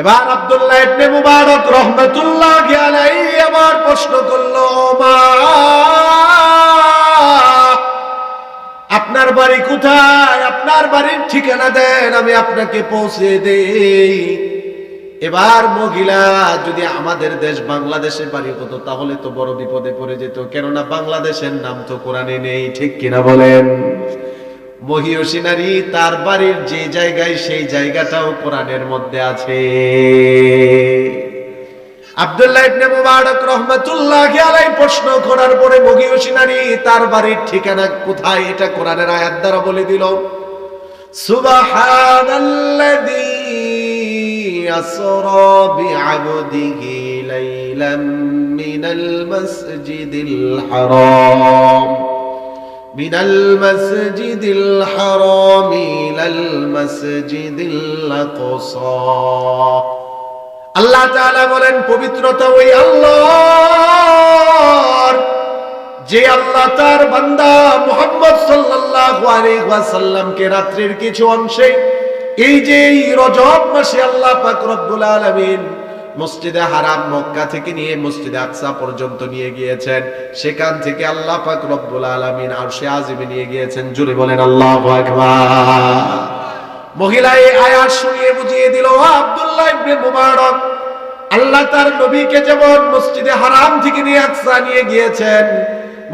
এবার আব্দুল্লাহ ইবনে মুবারক রাহমাতুল্লাহি আলাইহি আবার প্রশ্ন করলো, মা আপনার বাড়ি কোথায়? আপনার বাড়ির ঠিকানা দেন, আমি আপনাকে পৌঁছে দেই। এবার মহিলা যদি আমাদের দেশ বাংলাদেশে বাড়ি হতো তাহলে তো বড় বিপদে পড়ে যেত, কেননা বাংলাদেশের নাম তো কোরআনে নেই, ঠিক কিনা বলেন? মহিষী নারী তার বাড়ির যে জায়গায় সেই জায়গাটাও কোরআনের মধ্যে আছে। আব্দুল্লাহ ইবনে মুবারক রাহমাতুল্লাহি আলাইহি প্রশ্ন করার পরে মহিষী নারী তার বাড়ির ঠিকানা কোথায় এটা কোরআনের আয়াত দ্বারা বলে দিল। সুবহানাল্লাযী আসরা বিআবদিহি লাইলাম মিনাল মাসজিদিল হারাম মিনাল মাসজিদিল হারাম ইলাল মাসজিদিল আকসা। আল্লাহ তাআলা বলেন, পবিত্রতা ওই আল্লাহর যে আল্লাহ তার বান্দা মুহাম্মদ সাল্লাল্লাহু আলাইহি ওয়াসাল্লামকে রাত্রির কিছু অংশে এই যে রজব মাসে আল্লাহ পাক রব্বুল আলামিন মসজিদে হারাম মক্কা থেকে নিয়ে মসজিদে আকসা পর্যন্ত নিয়ে গিয়েছেন, সেখান থেকে আল্লাহ পাক রব্বুল আলামিন আরশে আজিমে নিয়ে গিয়েছেন। জোরে বলেন আল্লাহু আকবার। মহিলা এই আয়াত শুনিয়ে বুঝিয়ে দিল, আব্দুল্লাহ ইবনে মুবারক, আল্লাহ তার নবীকে যেমন মসজিদে হারাম থেকে নিয়ে আকসা নিয়ে গিয়েছেন,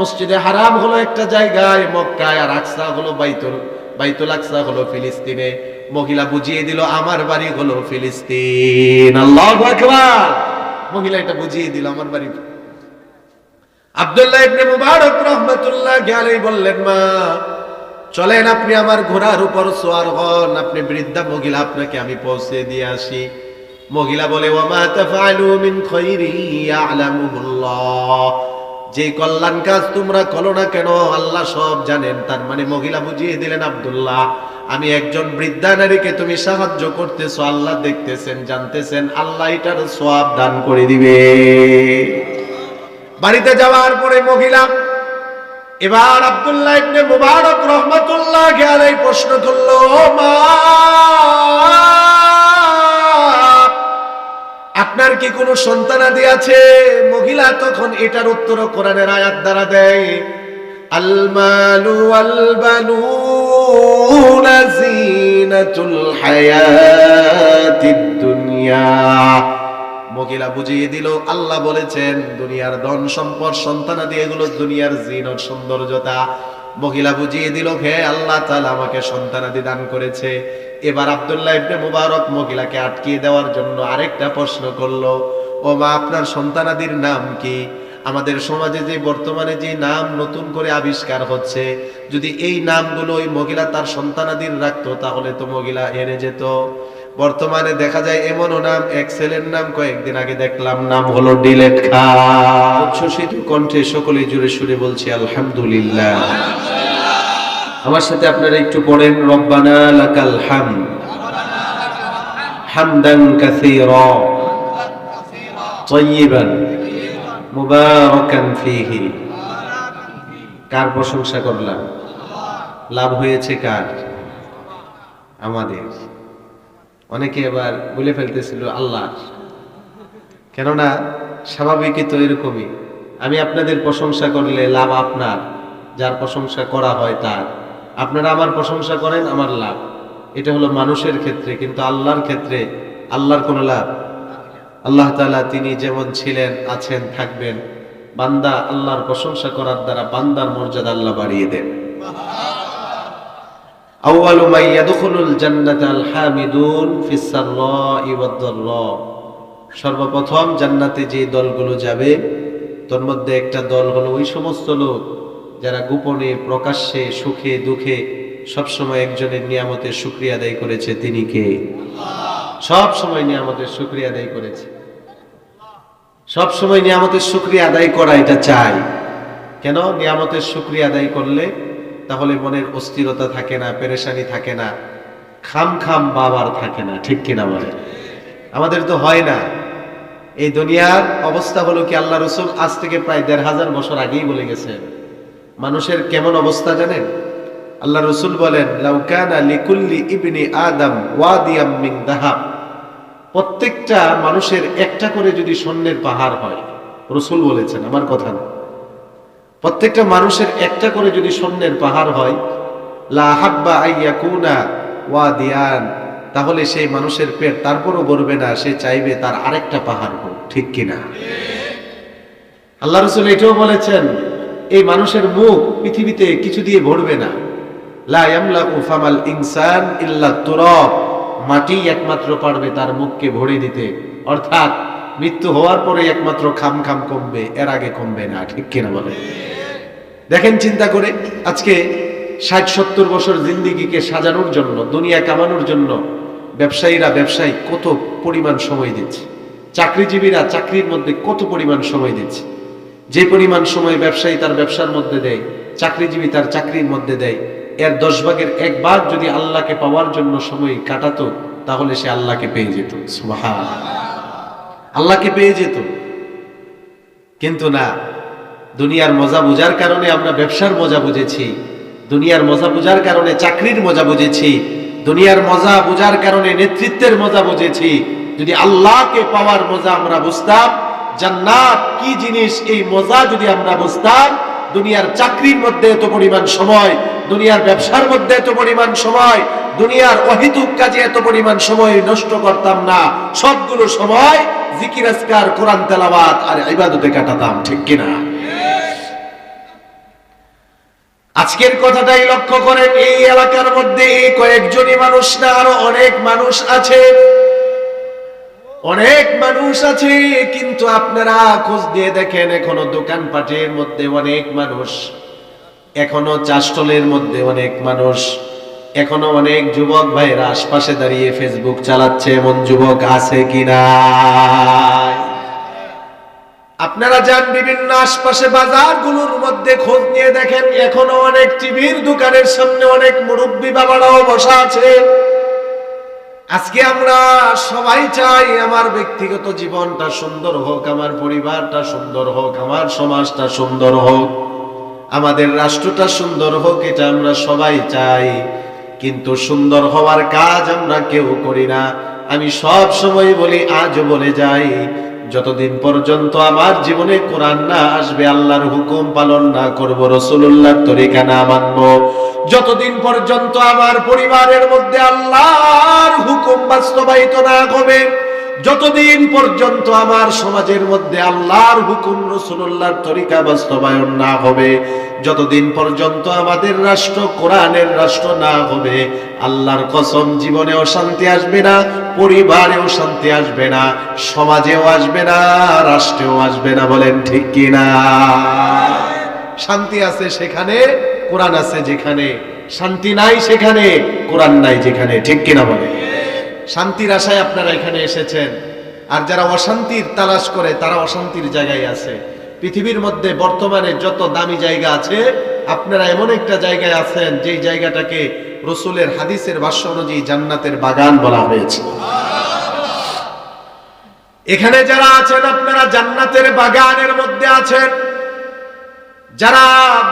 মসজিদে হারাম হলো একটা জায়গায় মক্কায়, আর আকসা হলো বাইতুল আকসা হলো ফিলিস্তিনে। মহিলা বুঝিয়ে দিল আমার বাড়ি হলো ফিলিস্তিন। আল্লাহু আকবার। মহিলা এটা বুঝিয়ে দিল আমার বাড়ি। আব্দুল্লাহ ইবনে মুবারক রাহমাতুল্লাহি আলাইহি বললেন, মা চলেন আপনি আমার ঘোড়ার উপর সওয়ার হন, আপনি বৃদ্ধা মহিলা, আপনাকে আমি পৌঁছে দিয়ে আসি। মহিলা বলে, ওয়া মা তাফআলু মিন খাইরি ইয়ালামুহুল্লাহ, যে কল্যাণ কাজ তোমরা করো না কেন আল্লাহ সব জানেন। তার মানে মহিলা বুঝিয়ে দিলেন, আব্দুল্লাহ আমি একজন বৃদ্ধা নারীকে তুমি সাহায্য করতেছো, আল্লাহ দেখতেছেন, জানতেছেন, আল্লাহ এটার সওয়াব দান করে দিবে। বাড়িতে যাওয়ার পরে মহিলা এবার আব্দুল্লাহ ইবনে মুবারক রাহমাতুল্লাহি আলাইহি প্রশ্ন করলো, মা আপনার কি কোনো সন্তানাদি আছে? মহিলা তখন এটার উত্তর কোরআনের আয়াত দ্বারা দেয়, আল মালু ওয়াল বানুনা যিনাতুল হায়াতিদ দুনিয়া। মহিলা বুঝিয়ে দিল, আল্লাহ বলেছেন দুনিয়ার ধন সম্পদ সন্তানাদি এগুলো দুনিয়ার জিনত সৌন্দর্যতা। মহিলা বুঝিয়ে দিল, হে আল্লাহ তাআলা আমাকে সন্তানাদি দান করেছে। এবার আব্দুল্লাহ ইবনে মুবারক মহিলাকে আটকিয়ে দেওয়ার জন্য আরেকটা প্রশ্ন করলো, ও মা আপনার সন্তানাদির নাম কি? আমাদের সমাজে যে বর্তমানে যে নাম নতুন করে আবিষ্কার হচ্ছে, যদি এই নামগুলো ওই মহিলা তার সন্তানাদির রাখতো তাহলে তো মহিলা হেরে যেত। বর্তমানে দেখা যায় এমনও নাম, এক ছেলের নাম কয়েকদিন আগে দেখলাম নাম হলো ডিলেট খা। উচ্ছ্বসিত কণ্ঠে সকলেই জোরে সুরে বলছি আলহামদুলিল্লাহ। আমার সাথে আপনারা একটু পড়েন, রব্বানা লাকাল হামদ হামদান কাসীরা তাইয়িবান মুবারাকান ফীহি। কার প্রশংসা করলাম? লাভ হয়েছে কার? আমাদের। অনেকে এবার বলে ফেলতেছিল আল্লাহ, কেননা স্বাভাবিকই তো এরকমই। আমি আপনাদের প্রশংসা করলে লাভ আপনার, যার প্রশংসা করা হয় তার। আপনারা আমার প্রশংসা করেন, আমার লাভ। এটা হলো মানুষের ক্ষেত্রে, কিন্তু আল্লাহর ক্ষেত্রে আল্লাহর কোনো লাভ। আল্লাহ তাআলা তিনি যেমন ছিলেন, আছেন, থাকবেন। বান্দা আল্লাহর প্রশংসা করার দ্বারা বান্দার মর্যাদা আল্লাহ বাড়িয়ে দেন। আউয়ালু মান ইয়াদখুলুল জান্নাতা আল হামিদুন ফিস সাররাই ওয়াদ দাররা। সর্বপ্রথম জান্নাতে যে দলগুলো যাবে তার মধ্যে একটা দল হলো ওই সমস্ত লোক যারা গোপনে প্রকাশ্যে সুখে দুঃখে সবসময় একজনের নিয়ামতের শুকরিয়া আদায় করেছে। তিনি কে? সব সময় নিয়ামতের শুকরিয়া আদায় করেছে। সব সময় নিয়ামতের শুকরিয়া আদায় করা এটা চাই। কেন? নিয়ামতের শুকরিয়া আদায় করলে তাহলে মনের অস্থিরতা থাকে না, পেরেশানি থাকে না, খাম বাবার থাকে না, ঠিক কিনা বলে? আমাদের তো হয় না। এই দুনিয়ার অবস্থা হলো কি, আল্লাহ রাসূল আজ থেকে প্রায় ১৫০০ বছর আগেই বলে গেছেন মানুষের কেমন অবস্থা জানেন? আল্লাহ রাসূল বলেন, লাউ কানা লিকুল্লি ইবনি আদম ওয়াদিয়াম মিন যাহাব প্রত্যেকটা মানুষের একটা করে যদি স্বর্ণের পাহাড় হয়, রাসূল বলেছেন, আমার কথা না, প্রত্যেকটা মানুষের একটা করে যদি স্বর্ণের পাহাড় হয়, লা হাব্বা আইয়াকুনা ওয়াদিয়ান, তাহলে সেই মানুষের পেট তারপরও ভরবে না, সে চাইবে তার আরেকটা পাহাড় হোক। ঠিক কিনা? আল্লাহ রাসূল এটাও বলেছেন, এই মানুষের মুখ পৃথিবীতে কিছু দিয়ে ভরবে না। লা ইয়ামলাউ ফামাল ইনসান ইল্লা তুরাব, মাটি একমাত্র পারবে তার মুখকে ভরে দিতে। অর্থাৎ মৃত্যু হওয়ার পরে একমাত্র খাম খাম কমবে, এর আগে কমবে না। ঠিক কিনা বলে? দেখেন চিন্তা করে, আজকে ৬০-৭০ বছর জিন্দেগিকে সাজানোর জন্য, দুনিয়া কামানোর জন্য ব্যবসায়ীরা ব্যবসায় কত পরিমাণ সময় দিচ্ছে, চাকরিজীবীরা চাকরির মধ্যে কত পরিমাণ সময় দিচ্ছে। যে পরিমাণ সময় ব্যবসায়ী তার ব্যবসার মধ্যে দেয়, চাকরিজীবী তার চাকরির মধ্যে দেয়, এর ১০ ভাগের ১ ভাগ যদি আল্লাহকে পাওয়ার জন্য সময় কাটাতো, তাহলে সে আল্লাহকে পেয়ে যেত। সুবহানাল্লাহ, আল্লাহকে পেয়ে যেত। কিন্তু না, দুনিয়ার মজা বোঝার কারণে আমরা ব্যবসার মজা বুঝেছি, দুনিয়ার মজা বোঝার কারণে চাকরির মজা বুঝেছি, দুনিয়ার মজা বোঝার কারণে নেতৃত্বের মজা বুঝেছি। যদি আল্লাহকে পাওয়ার মজা আমরা বুঝতাম, জান্নাত কি জিনিস এই মজা যদি আমরা বুঝতাম, দুনিয়ার চাকরির মধ্যে এত পরিমাণ সময়, দুনিয়ার ব্যবসার মধ্যে এত পরিমাণ সময়, দুনিয়ার অহেতুক কাজে এত পরিমাণ সময় নষ্ট করতাম না, সবগুলো সময় জিকির আজকার, কোরআন তেলাওয়াত আর ইবাদতে কাটাতাম। ঠিক কিনা? আজকের কথাটাই লক্ষ্য করেন, এই এলাকার মধ্যে এই কয়েকজনই মানুষ না, আরো অনেক মানুষ আছে, অনেক মানুষ আছে। কিন্তু আপনারা খোঁজ দিয়ে দেখেন, এখনো দোকানপাটের মধ্যে অনেক মানুষ, এখনো চাষটলের মধ্যে অনেক মানুষ, এখনো অনেক যুবক ভাইরা আশপাশে দাঁড়িয়ে ফেসবুক চালাচ্ছে, এমন যুবক আছে কিনা? আপনারা যান বিভিন্ন আশপাশে বাজারগুলোর মধ্যে খোঁজ নিয়ে দেখেন, এখনো অনেক টিভির দোকানের সামনে অনেক মুরব্বী বাবারাও বসা আছে। আজকে আমরা সবাই চাই আমার ব্যক্তিগত জীবনটা সুন্দর হোক, আমার পরিবারটা সুন্দর হোক, আমার সমাজটা সুন্দর হোক, আমাদের রাষ্ট্রটা সুন্দর হোক, এটা আমরা সবাই চাই। কিন্তু সুন্দর হওয়ার কাজ আমরা কেউ করি না। আমি সব সময় বলি, আজও বলে যাই, যতদিন পর্যন্ত আমার জীবনে কোরআন না আসবে, আল্লাহর হুকুম পালন না করব, রাসূলুল্লাহর তরিকা না মানব, যতদিন পর্যন্ত আমার পরিবারের মধ্যে আল্লাহর হুকুম বাস্তবায়িত না হবে, যতদিন পর্যন্ত আমার সমাজের মধ্যে আল্লাহর হুকুম, রাসূলুল্লাহর তরিকা বাস্তবায়ন না হবে, যতদিন পর্যন্ত আমাদের রাষ্ট্র কোরআনের রাষ্ট্র না হবে, আল্লাহর কসম জীবনেও শান্তি আসবে না, পরিবারেও শান্তি আসবে না, সমাজেও আসবে না, রাষ্ট্রেও আসবে না। বলেন ঠিক কিনা? শান্তি আছে সেখানে কোরআন আছে যেখানে, শান্তি নাই সেখানে কোরআন নাই যেখানে। ঠিক কিনা বলে? শান্তির আশায় আপনারা এখানে এসেছেন, আর যারা অশান্তির তালাশ করে তারা অশান্তির জায়গায় আছে। পৃথিবীর মধ্যে বর্তমানে যত দামি জায়গা আছে, আপনারা এমন একটা জায়গায় আছেন যেই জায়গাটাকে রাসূলের হাদিসের ভাষ্য অনুযায়ী জান্নাতের বাগান বলা হয়েছে। এখানে যারা আছেন আপনারা জান্নাতের বাগানের মধ্যে আছেন। যারা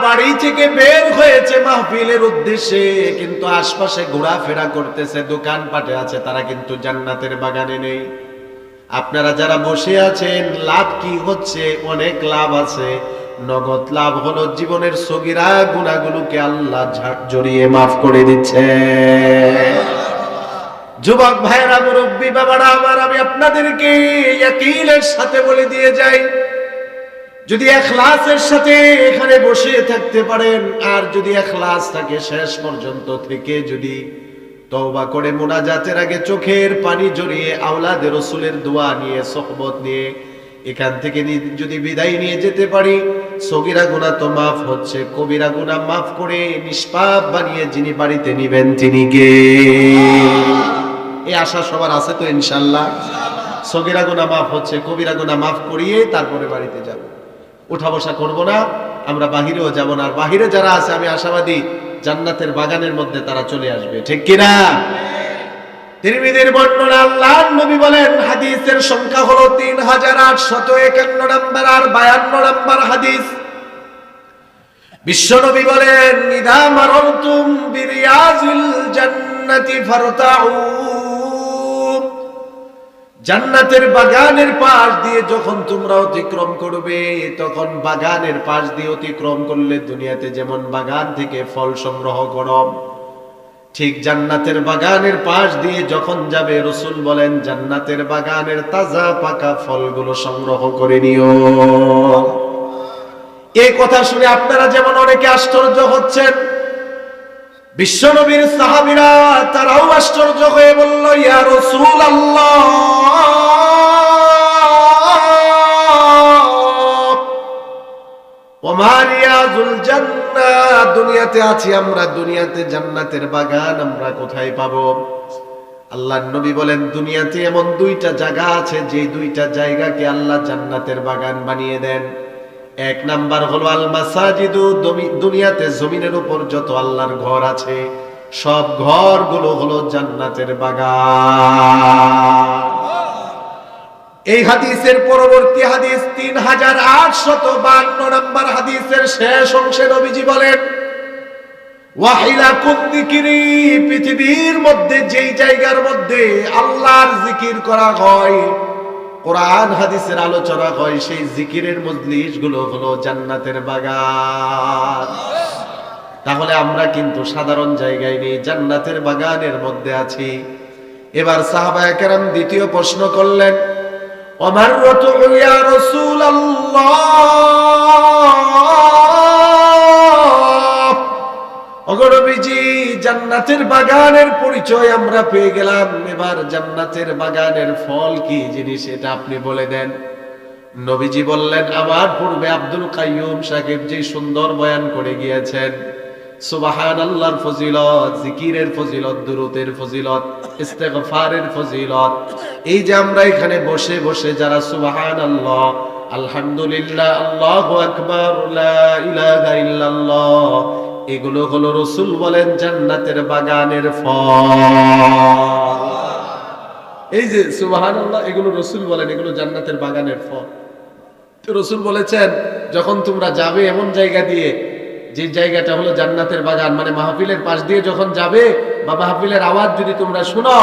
বাড়ি থেকে বের হয়েছে মাহফিলের উদ্দেশ্যে, কিন্তু আশপাশে ঘোরাফেরা করতেছে, দোকানপাটে আছে, তারা কিন্তু জান্নাতের বাগানে নেই। আপনারা যারা বসে আছেন, লাভ কি হচ্ছে? অনেক লাভ আছে। নগদ লাভ হলো জীবনের সগীরা গুনাহগুলোকে আল্লাহ জড়িয়ে মাফ করে দিচ্ছে। যুবক ভাইরা, মুরব্বী বাবারা আমার, আমি আপনাদেরকে ইয়াকিনের সাথে বলে দিয়ে যাই, যদি ইখলাসের সাথে এখানে বসে থাকতে পারেন, আর যদি ইখলাস থাকে শেষ পর্যন্ত থেকে, যদি তওবা করে মুনাজাতের আগে চোখের পানি জড়িয়ে আওলাদে রাসূলের দোয়া নিয়ে, সুহবত নিয়ে এখান থেকে যদি বিদায় নিয়ে যেতে পারি, সগীরা গুনাহ তো মাফ হচ্ছে, কবিরা গুনাহ মাফ করে নিষ্পাপ বানিয়ে যিনি বাড়িতে নিবেন তিনি কে? এই আশা সবার আছে তো ইনশাআল্লাহ? সগীরা গুনাহ মাফ হচ্ছে, কবিরা গুনাহ মাফ করিয়ে তারপরে বাড়িতে যাব। উঠা বসা করব না, আমরা বাহিরেও যাব না। আর বাহিরে যারা আছে আমি আশাবাদী জান্নাতের বাগানের মধ্যে তারা চলে আসবে। ঠিক কিনা? তিরমিজির বর্ণনা, আল্লাহর নবী বলেন, হাদিসের সংখ্যা হলো 3851 নম্বর আর 52 নম্বর হাদিস। বিশ্ব নবী বলেন, ইদা মারারতুম বিরিয়াজিল জান্নাতি ফারতাউ, জান্নাতের বাগানের পাশ দিয়ে যখন তোমরা অতিক্রম করবে, তখন বাগানের পাশ দিয়ে অতিক্রম করলে দুনিয়াতে যেমন বাগান থেকে ফল সংগ্রহ করো, ঠিক জান্নাতের বাগানের পাশ দিয়ে যখন যাবে, রাসূল বলেন জান্নাতের বাগানের তাজা পাকা ফলগুলো সংগ্রহ করে নিও। এই কথা শুনে আপনারা যেমন অনেকে আশ্চর্য হচ্ছেন, বিশ্বনবীর সাহাবীরা তারাও আশ্চর্য হয়ে বলল, ইয়া রাসূলুল্লাহ, ওমা রিয়াজুল জান্নাহ, দুনিয়াতে আছি আমরা, দুনিয়াতে জান্নাতের বাগান আমরা কোথায় পাবো? আল্লাহর নবী বলেন দুনিয়াতে এমন দুইটা জায়গা আছে, যে দুইটা জায়গাকে আল্লাহ জান্নাতের বাগান বানিয়ে দেন। এক নাম্বার হলো আল মাসাজিদু, দুনিয়াতে জমিনের উপর যত আল্লাহর ঘর আছে সব ঘরগুলো হলো জান্নাতের বাগান। এই হাদিসের পরবর্তী হাদিস 3852 নম্বর হাদিসের শেষ অংশে নবীজি বলেন, ওয়াহিলাকুম যিকরি, পৃথিবীর মধ্যে যেই জায়গার মধ্যে আল্লাহর জিকির করা হয়, কোরআন হাদিসের আলোচনা হয়, সেই জিকিরের মজলিস গুলো হলো জান্নাতের বাগান। তাহলে আমরা কিন্তু সাধারণ জায়গায় নেই, জান্নাতের বাগানের মধ্যে আছি। এবার সাহাবায়ে কেরাম দ্বিতীয় প্রশ্ন করলেন, ওমার রাতু ইয়া রাসূলুল্লাহ, ওগো নবীজি জান্নাতের বাগানের পরিচয় আমরা পেয়ে গেলাম, এবার জান্নাতের বাগানের ফল কি জিনিস এটা আপনি বলে দেন। নবীজি বললেন, আমার পূর্বে আব্দুল কাইয়ুম সাহেব যে সুন্দর বয়ান করে গিয়েছেন, সুবহানাল্লাহর ফজিলত, জিকিরের ফজিলত, দুরূদের ফজিলত, ইস্তেগফারের ফজিলত, এই যে আমরা এখানে বসে বসে যারা সুবহানাল্লাহ, আলহামদুলিল্লাহ, আল্লাহু আকবার, লা ইলাহা ইল্লাল্লাহ, এগুলো হলো রাসূল বলেন জান্নাতের বাগানের ফল। এই যে সুবহানাল্লাহ, এগুলো রাসূল বলেন এগুলো জান্নাতের বাগানের ফল। তো রাসূল বলেছেন যখন তোমরা যাবে এমন জায়গা দিয়ে, যে জায়গাটা হলো জান্নাতের বাগান, মানে মাহফিলের পাশ দিয়ে যখন যাবে বা মাহফিলের আওয়াজ যদি তোমরা শুনো,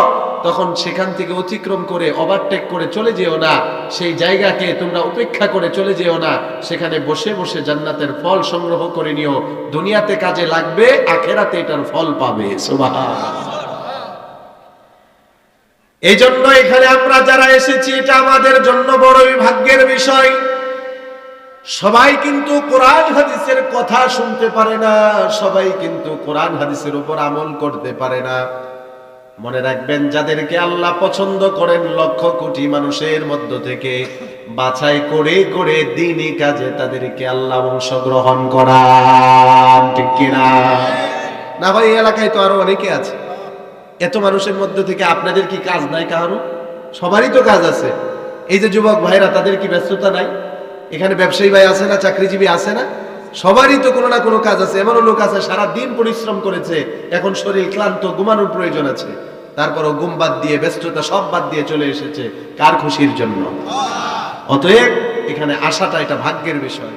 তখন সেখান থেকে অতিক্রম করে ওভারটেক করে চলে যেও না, সেই জায়গাকে তোমরা উপেক্ষা করে চলে যেও না, সেখানে বসে বসে জান্নাতের ফল সংগ্রহ করে নিও, দুনিয়াতে কাজে লাগবে, আখিরাতে এটার ফল পাবে। সুবহানাল্লাহ। এই জন্য এখানে আমরা যারা এসেছি এটা আমাদের জন্য বড়ই ভাগ্যের বিষয়। সবাই কিন্তু কোরআন হাদিসের কথা শুনতে পারে না, সবাই কিন্তু কোরআন হাদিসের উপর আমল করতে পারে না। মনে রাখবেন, যাদেরকে আল্লাহ পছন্দ করেন লক্ষ কোটি মানুষের মধ্য থেকে বাছাই করে করে দ্বীনি কাজে তাদেরকে আল্লাহ অংশগ্রহণ করান, ঠিক কিনা? না ভাই, এই এলাকায় তো আরো অনেকে আছে, এত মানুষের মধ্যে থেকে আপনাদের কি কাজ নাই? কারো সবারই তো কাজ আছে। এই যে যুবক ভাইরা, তাদের কি ব্যস্ততা নাই? এখানে ব্যবসায়ী ভাই আছে না, চাকরিজীবী আছে না? সবারই তো কোনো না কোনো কাজ আছে। এমনও লোক আছে সারা দিন পরিশ্রম করেছে, এখন শরীর ক্লান্ত, ঘুমানোর প্রয়োজন আছে, তারপরও ঘুম বাদ দিয়ে, ব্যস্ততা সব বাদ দিয়ে চলে এসেছে কার খুশির জন্য? অতএব এখানে আসাটা এটা ভাগ্যের বিষয়।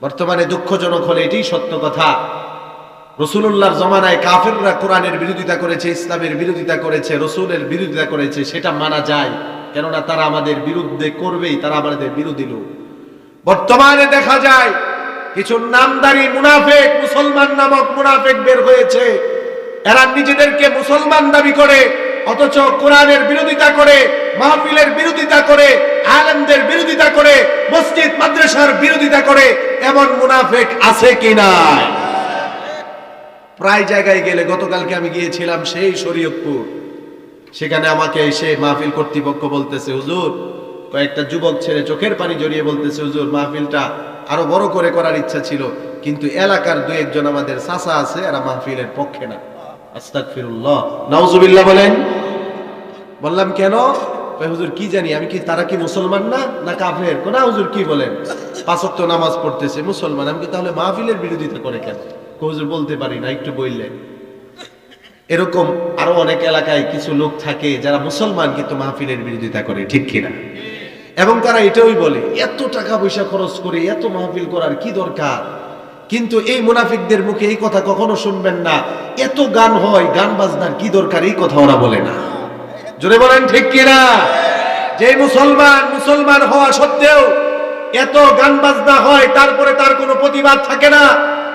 বর্তমানে দুঃখজনক হলে এটাই সত্য কথা, রাসূলুল্লাহর জমানায় কাফেররা কোরআনের বিরোধিতা করেছে, ইসলামের বিরোধিতা করেছে, রাসূলের বিরোধিতা করেছে, সেটা মানা যায়, কেননা তারা আমাদের বিরুদ্ধে করবেই, তারা আমাদের বিরোধী লোক। বর্তমানে দেখা যায় কিছু নামদারি মুনাফিক, মুসলমান নামক মুনাফিক বের হয়েছে, এরা নিজেদেরকে মুসলমান দাবি করে, অথচ কোরআনের বিরোধিতা করে, মাহফিলের বিরোধিতা করে, আলেমদের বিরোধিতা করে, মসজিদ মাদ্রাসার বিরোধিতা করে। এমন মুনাফিক আছে কিনা? প্রায় জায়গায় গেলে, গতকালকে আমি গিয়েছিলাম সেই শরীয়তপুর, সেখানে আমাকে এসে মাহফিল কর্তৃপক্ষ বলতেছে, হুজুর, কয়েকটা যুবক ছেলে চোখের পানি জড়িয়ে বলতেছে, হুজুর মাহফিলটা আরো বড় করে করার ইচ্ছা ছিল, কিন্তু এলাকার দুই একজন আমাদের চাচা আছে, এরা মাহফিলের পক্ষে না। আস্তাগফিরুল্লাহ, নাউজুবিল্লাহ বলেন। বললাম কেন? হুজুর কি জানি, আমি কি, তারা কি মুসলমান না কাফের? না হুজুর কি বলেন, 5 ওয়াক্ত নামাজ পড়তেছে, মুসলমান। আমি কি তাহলে মাহফিলের বিরোধিতা করে কেন? হুজুর বলতে পারি না, একটু বললেন। এরকম আরো অনেক এলাকায় কিছু লোক থাকে যারা মুসলমান কিন্তু মাহফিলের বিরোধিতা করে, ঠিক কিনা? এবং তারা এটাই বলে, এত টাকা পয়সা খরচ করে এত মাহফিল করার কি দরকার? কিন্তু এই মুনাফিকদের মুখে এই কথা কখনো শুনবেন না, এত গান হয়, গান বাজনার কি দরকার, এই কথা ওরা বলে না। জোরে বলেন ঠিক কিনা? যে মুসলমান হওয়া সত্ত্বেও এত গান বাজনা হয়, তারপরে তার কোনো প্রতিবাদ থাকে না,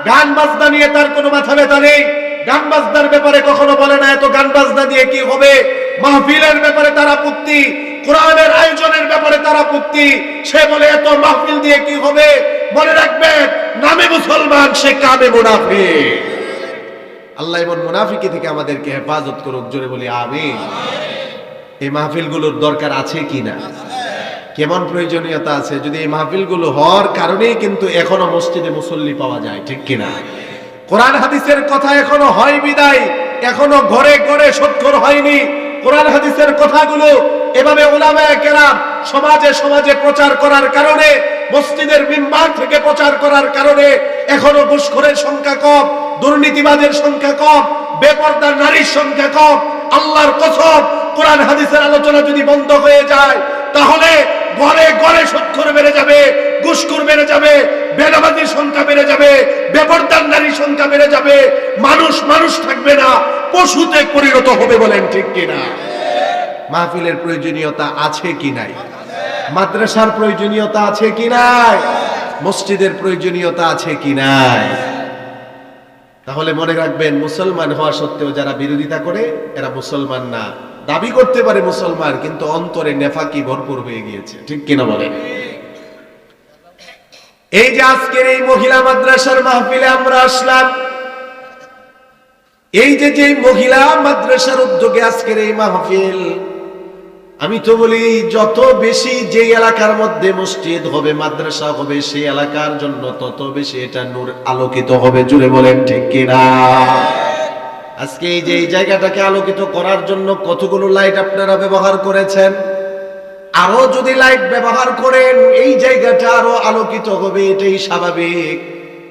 গান বাজনা নিয়ে তার কোনো মাথা ব্যথা নেই, গান বাজনার ব্যাপারে কখনো বলে না এত গান বাজনা দিয়ে কি হবে, মাহফিলের ব্যাপারে তার আপত্তি, কোরআনের আয়োজনের ব্যাপারে তার আপত্তি, সে বলে এত মাহফিল দিয়ে কি হবে। মনে রাখবেন, নামে মুসলমান, সে কামে মুনাফিক। আল্লাহ এমন মুনাফিকি থেকে আমাদেরকে হেফাজত করুক, জোরে বলি আমিন। এই মাহফিলগুলোর দরকার আছে কিনা, কেমন প্রয়োজনীয়তা আছে? যদি এই মাহফিলগুলো হওয়ার কারণেই কিন্তু এখনো মসজিদে মুসল্লি পাওয়া যায়, ঠিক কিনা? কোরআন হাদিসের কথা এখনো হয় বিদায় এখনো ঘরে ঘরে সত্তর হয়নি। কোরআন হাদিসের কথাগুলো এভাবে উলামায়ে কেরাম সমাজে সমাজে প্রচার করার কারণে, মসজিদের মিম্বার থেকে প্রচার করার কারণে এখনো ঘুষখোরের সংখ্যা কম, দুর্নীতিবাজের সংখ্যা কম, বেপরদা নারীর সংখ্যা কম। আল্লাহর কসম, কোরআন হাদিসের আলোচনা যদি বন্ধ হয়ে যায় তাহলে ঘরে ঘরে সুদখোর বেড়ে যাবে, ঘুষখোর বেড়ে যাবে, বেনামাজির সংখ্যা বেড়ে যাবে, বেপরদার নারীর সংখ্যা বেড়ে যাবে, মানুষ থাকবে না, পশুতে পরিণত হবে। বলেন ঠিক কিনা? মাহফিলের প্রয়োজনীয়তা আছে কি নাই? মাদ্রাসার প্রয়োজনীয়তা আছে কি নাই? মসজিদের প্রয়োজনীয়তা আছে কি নাই? তাহলে মনে রাখবেন, মুসলমান হওয়া সত্ত্বেও যারা বিরোধিতা করে এরা মুসলমান না। দাবি করতে পারে মুসলমান, কিন্তু অন্তরে নেফাকি ভরপুর হয়ে গিয়েছে, ঠিক কিনা বলেন? এই যে আজকের এই মহিলা মাদ্রাসার মাহফিলে আমরা আসলাম, এই যে মহিলা মাদ্রাসার উদ্যোগে আজকের এই মাহফিল, আমি তো বলি যত বেশি যে এলাকার মধ্যে মসজিদ হবে, মাদ্রাসা হবে, সেই এলাকার জন্য তত বেশি এটা নূর আলোকিত হবে। জুড়ে বলেন ঠিক কিনা? আজকে এই যে এই জায়গাটাকে আলোকিত করার জন্য কতগুলো লাইট আপনারা ব্যবহার করেছেন, আরো যদি লাইট ব্যবহার করেন এই জায়গাটা আরো আলোকিত হবে, এটাই স্বাভাবিক।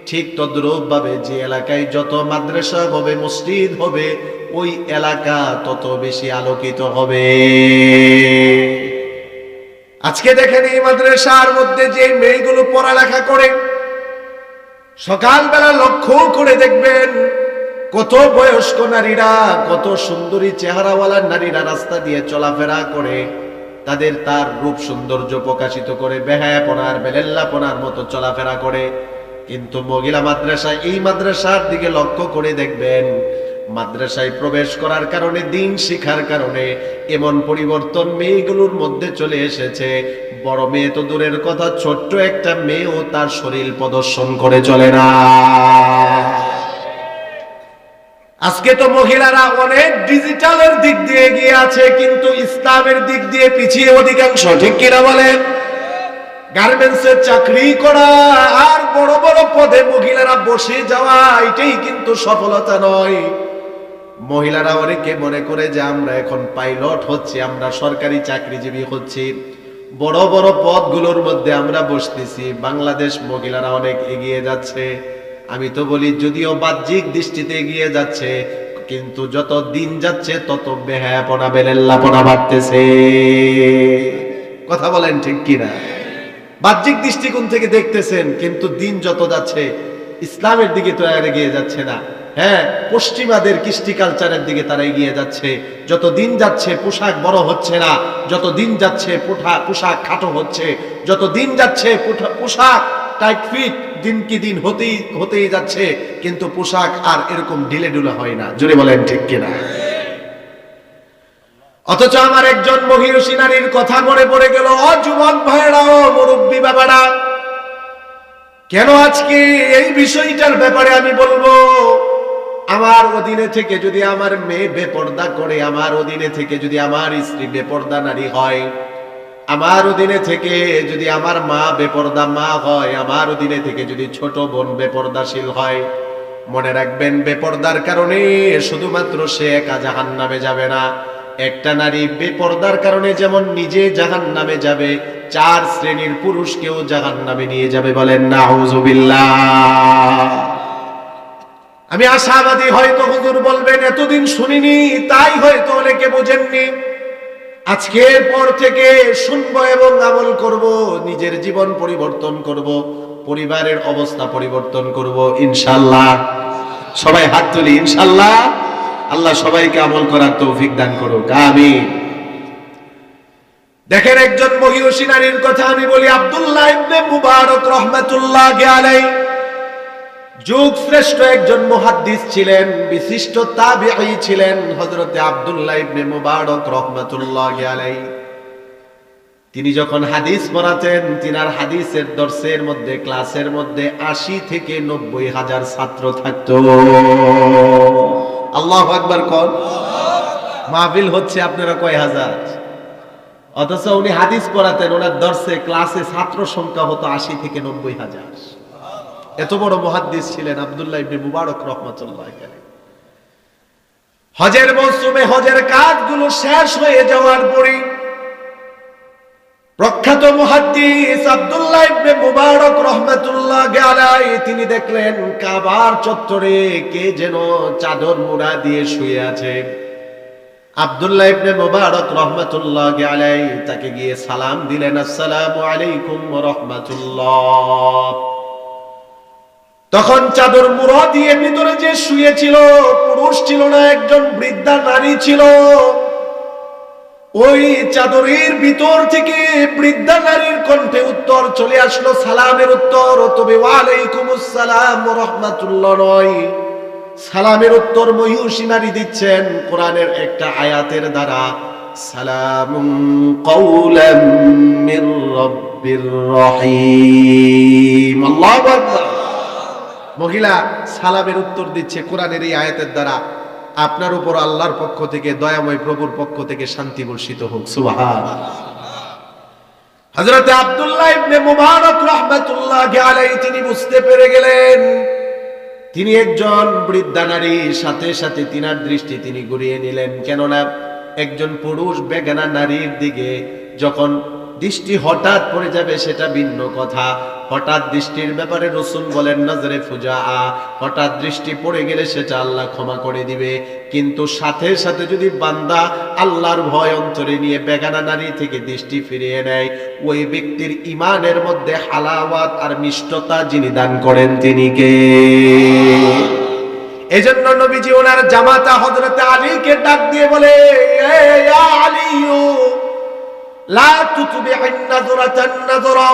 ঠিক তদ্রূপ ভাবে যে এলাকায় যত মাদ্রাসা হবে, মসজিদ হবে, ওই এলাকা তত বেশি আলোকিত হবে। আজকে দেখেন এই মাদ্রাসার মধ্যে যে মেয়েগুলো পড়ালেখা করে, সকালবেলা লক্ষ্য করে দেখবেন কত বয়স্ক নারীরা, কত সুন্দরী চেহারাওয়ালা নারীরা রাস্তা দিয়ে চলাফেরা করে, তার রূপ সৌন্দর্য প্রকাশিত করে বেহায়াপনার বেলেল্লাপনার মতো চলাফেরা করে। কিন্তু মহিলা মাদ্রাসা, এই মাদ্রাসার দিকে লক্ষ্য করে দেখবেন, মাদ্রাসায় প্রবেশ করার কারণে, দিন শিখার কারণে এমন পরিবর্তন মেয়েগুলোর মধ্যে চলে এসেছে। বড় মেয়ে তো দূরের কথা, ছোট্ট একটা মেয়েও তার শরীর প্রদর্শন করে চলে না। আজকে তো মহিলারা অনেক ডিজিটালের দিক দিয়ে এগিয়ে আছে, কিন্তু ইসলামের দিক দিয়ে পিছিয়ে অধিকাংশ, ঠিক কিনা বলেন? গার্মেন্টসের চাকরি করা আর বড় বড় পদে মহিলারা বসে যাওয়া, এটাই কিন্তু সফলতা নয়। মহিলারা অনেকে মনে করে যে আমরা এখন পাইলট হচ্ছি, আমরা সরকারি চাকরিজীবী হচ্ছি, বড় বড় পদগুলোর মধ্যে আমরা বসতেছি, বাংলাদেশ মহিলারা অনেক এগিয়ে যাচ্ছে। আমি তো বলি, যদিও বাহ্যিক দৃষ্টিতে এগিয়ে যাচ্ছে, কিন্তু যত দিন যাচ্ছে তত বেহায়াপনা বেলেল্লাপনা বাড়তেছে। কথা বলেন ঠিক কিনা? বাহ্যিক দৃষ্টিকোণ থেকে দেখতেছেন, কিন্তু দিন যত যাচ্ছে ইসলামের দিকে তো আর এগিয়ে যাচ্ছে না। হ্যাঁ, পশ্চিমাদের কৃষ্টি কালচারের দিকে তারা এগিয়ে যাচ্ছে। যত দিন যাচ্ছে পোশাক বড় হচ্ছে না, যত দিন যাচ্ছে পোশাক খাটো হচ্ছে, যত দিন যাচ্ছে পোশাক টাইট ফিট দিন কি দিন হতেই যাচ্ছে, কিন্তু পোশাক আর এরকম ঢিলে ঢুলে হয় না। জোরে বলেন ঠিক কিনা? অথচ আমার একজন মহিষী নারীর কথা মনে পড়ে গেল। ও যুবক ভাইরা, ও মুরব্বী বাবারা, কেন আজকে এই বিষয়টার ব্যাপারে আমি বলবো, আমার অধীনে থেকে যদি আমার মেয়ে বেপর্দা করে, আমার অধীনে থেকে যদি আমার স্ত্রী বেপর্দা নারী হয়, আমার অধীনে থেকে যদি আমার মা বেপর্দা মা হয়, আমার অধীনে থেকে যদি ছোট বোন বেপর্দাশীল হয়, মনে রাখবেন বেপর্দার কারণে শুধুমাত্র সে একা জাহান্নামে যাবে না। একটা নারী বেপর্দার কারণে যেমন নিজে জাহান্নামে যাবে, 4 শ্রেণীর পুরুষকেও জাহান্নামে নিয়ে যাবে। বলেন নাউজুবিল্লাহ। আমি আশাবাদী, হয়তো হুজুর বলবেন এতদিন শুনিনি, তাই হয়তো অনেকে বোঝেননি। আজকের পর থেকে শুনবো এবং আমল করব, নিজের জীবন পরিবর্তন করব, পরিবারের অবস্থা পরিবর্তন করব ইনশাআল্লাহ। সবাই হাত তুলি ইনশাআল্লাহ। আল্লাহ সবাইকে আমল করার তৌফিক দান করুক, আমিন। দেখেন একজন মহিয়সী নারীর কথা আমি বলি, আব্দুল্লাহ ইবনে মুবারক রাহমাতুল্লাহি আলাইহি যুগ শ্রেষ্ঠ একজন মুহাদ্দিস ছিলেন, বিশিষ্ট তাবিঈ ছিলেন হযরতে আব্দুল্লাহ ইবনে মুবারক রাহমাতুল্লাহি আলাইহি। তিনি যখন হাদিস পড়াতেন, তিনার হাদিসের দর্সের মধ্যে, ক্লাসের মধ্যে ৮০ থেকে ৯০ হাজার ছাত্র থাকতো। আল্লাহু আকবার কোন। মাহফিল হচ্ছে আপনারা কয় হাজার, অথচ উনি হাদিস পড়াতেন, ওনার দর্সে ক্লাসে ছাত্র সংখ্যা হতো ৮০ থেকে ৯০ হাজার। এত বড় মুহাদ্দিস ছিলেন আব্দুল্লাহ ইবনে মুবারক রাহমাতুল্লাহি আলাইহি। হজের মৌসুমে হজের কাজগুলো শেষ হয়ে যাওয়ার পরে প্রখ্যাত মুহাদ্দিস আব্দুল্লাহ ইবনে মুবারক রাহমাতুল্লাহি আলাইহি তিনি দেখলেন কাবার চত্বরে কে যেন চাদর মুড়া দিয়ে শুয়ে আছে। আব্দুল্লাহ ইবনে মুবারক রাহমাতুল্লাহি আলাইহি তাকে গিয়ে সালাম দিলেন, আসসালামু আলাইকুম ওয়া রাহমাতুল্লাহ। তখন চাদর মুড়া দিয়ে ভিতরে যে শুয়ে ছিল পুরুষ ছিল না, একজন বৃদ্ধা নারী ছিল। ওই চাদরের ভিতর থেকে বৃদ্ধা নারীর কণ্ঠে উত্তর চলে আসলো, সালামের উত্তর, তবে ওয়ালাইকুমুস সালাম ওয়া রাহমাতুল্লাহ নয়, সালামের উত্তর মহিয়সী নারী দিচ্ছেন কোরআনের একটা আয়াতের দ্বারা, সালামুন কাওলাম মির রাব্বির রহিম। আল্লাহু আকবার। মহিলা সালামের উত্তর দিচ্ছে কোরআনের এই আয়াতের দ্বারা, আপনার উপর আল্লাহর পক্ষ থেকে, দয়াময় প্রভুর পক্ষ থেকে শান্তি বর্ষিত হোক। সুবহানাল্লাহ। হযরত আব্দুল্লাহ ইবনে মুবারক রাহমাতুল্লাহি আলাইহি তিনি বুঝতে পেরে গেলেন তিনি একজন বৃদ্ধা নারী, সাথে সাথে তিনার দৃষ্টি তিনি ঘুরিয়ে নিলেন। কেননা একজন পুরুষ বেগানা নারীর দিকে যখন দৃষ্টি হঠাৎ পড়ে যাবে সেটা ভিন্ন কথা। হঠাৎ দৃষ্টির ব্যাপারে রাসূল বলেন নজরে ফুজাআ, হঠাৎ দৃষ্টি পড়ে গেলে সেটা আল্লাহ ক্ষমা করে দিবে। কিন্তু সাথে সাথে যদি বান্দা আল্লাহর ভয় অন্তরে নিয়ে বেগানা নারী থেকে দৃষ্টি ফিরিয়ে নেয়, ওই ব্যক্তির ঈমানের মধ্যে হালাওয়াত আর মিষ্টতা যিনি দান করেন তিনি কে? এজন্য নবীজি ওনার জামাতা হযরত আলীকে ডাক দিয়ে বলে, ইয়া আলীয়ু লা তুতবি'ন নাযরাতান নাযরা।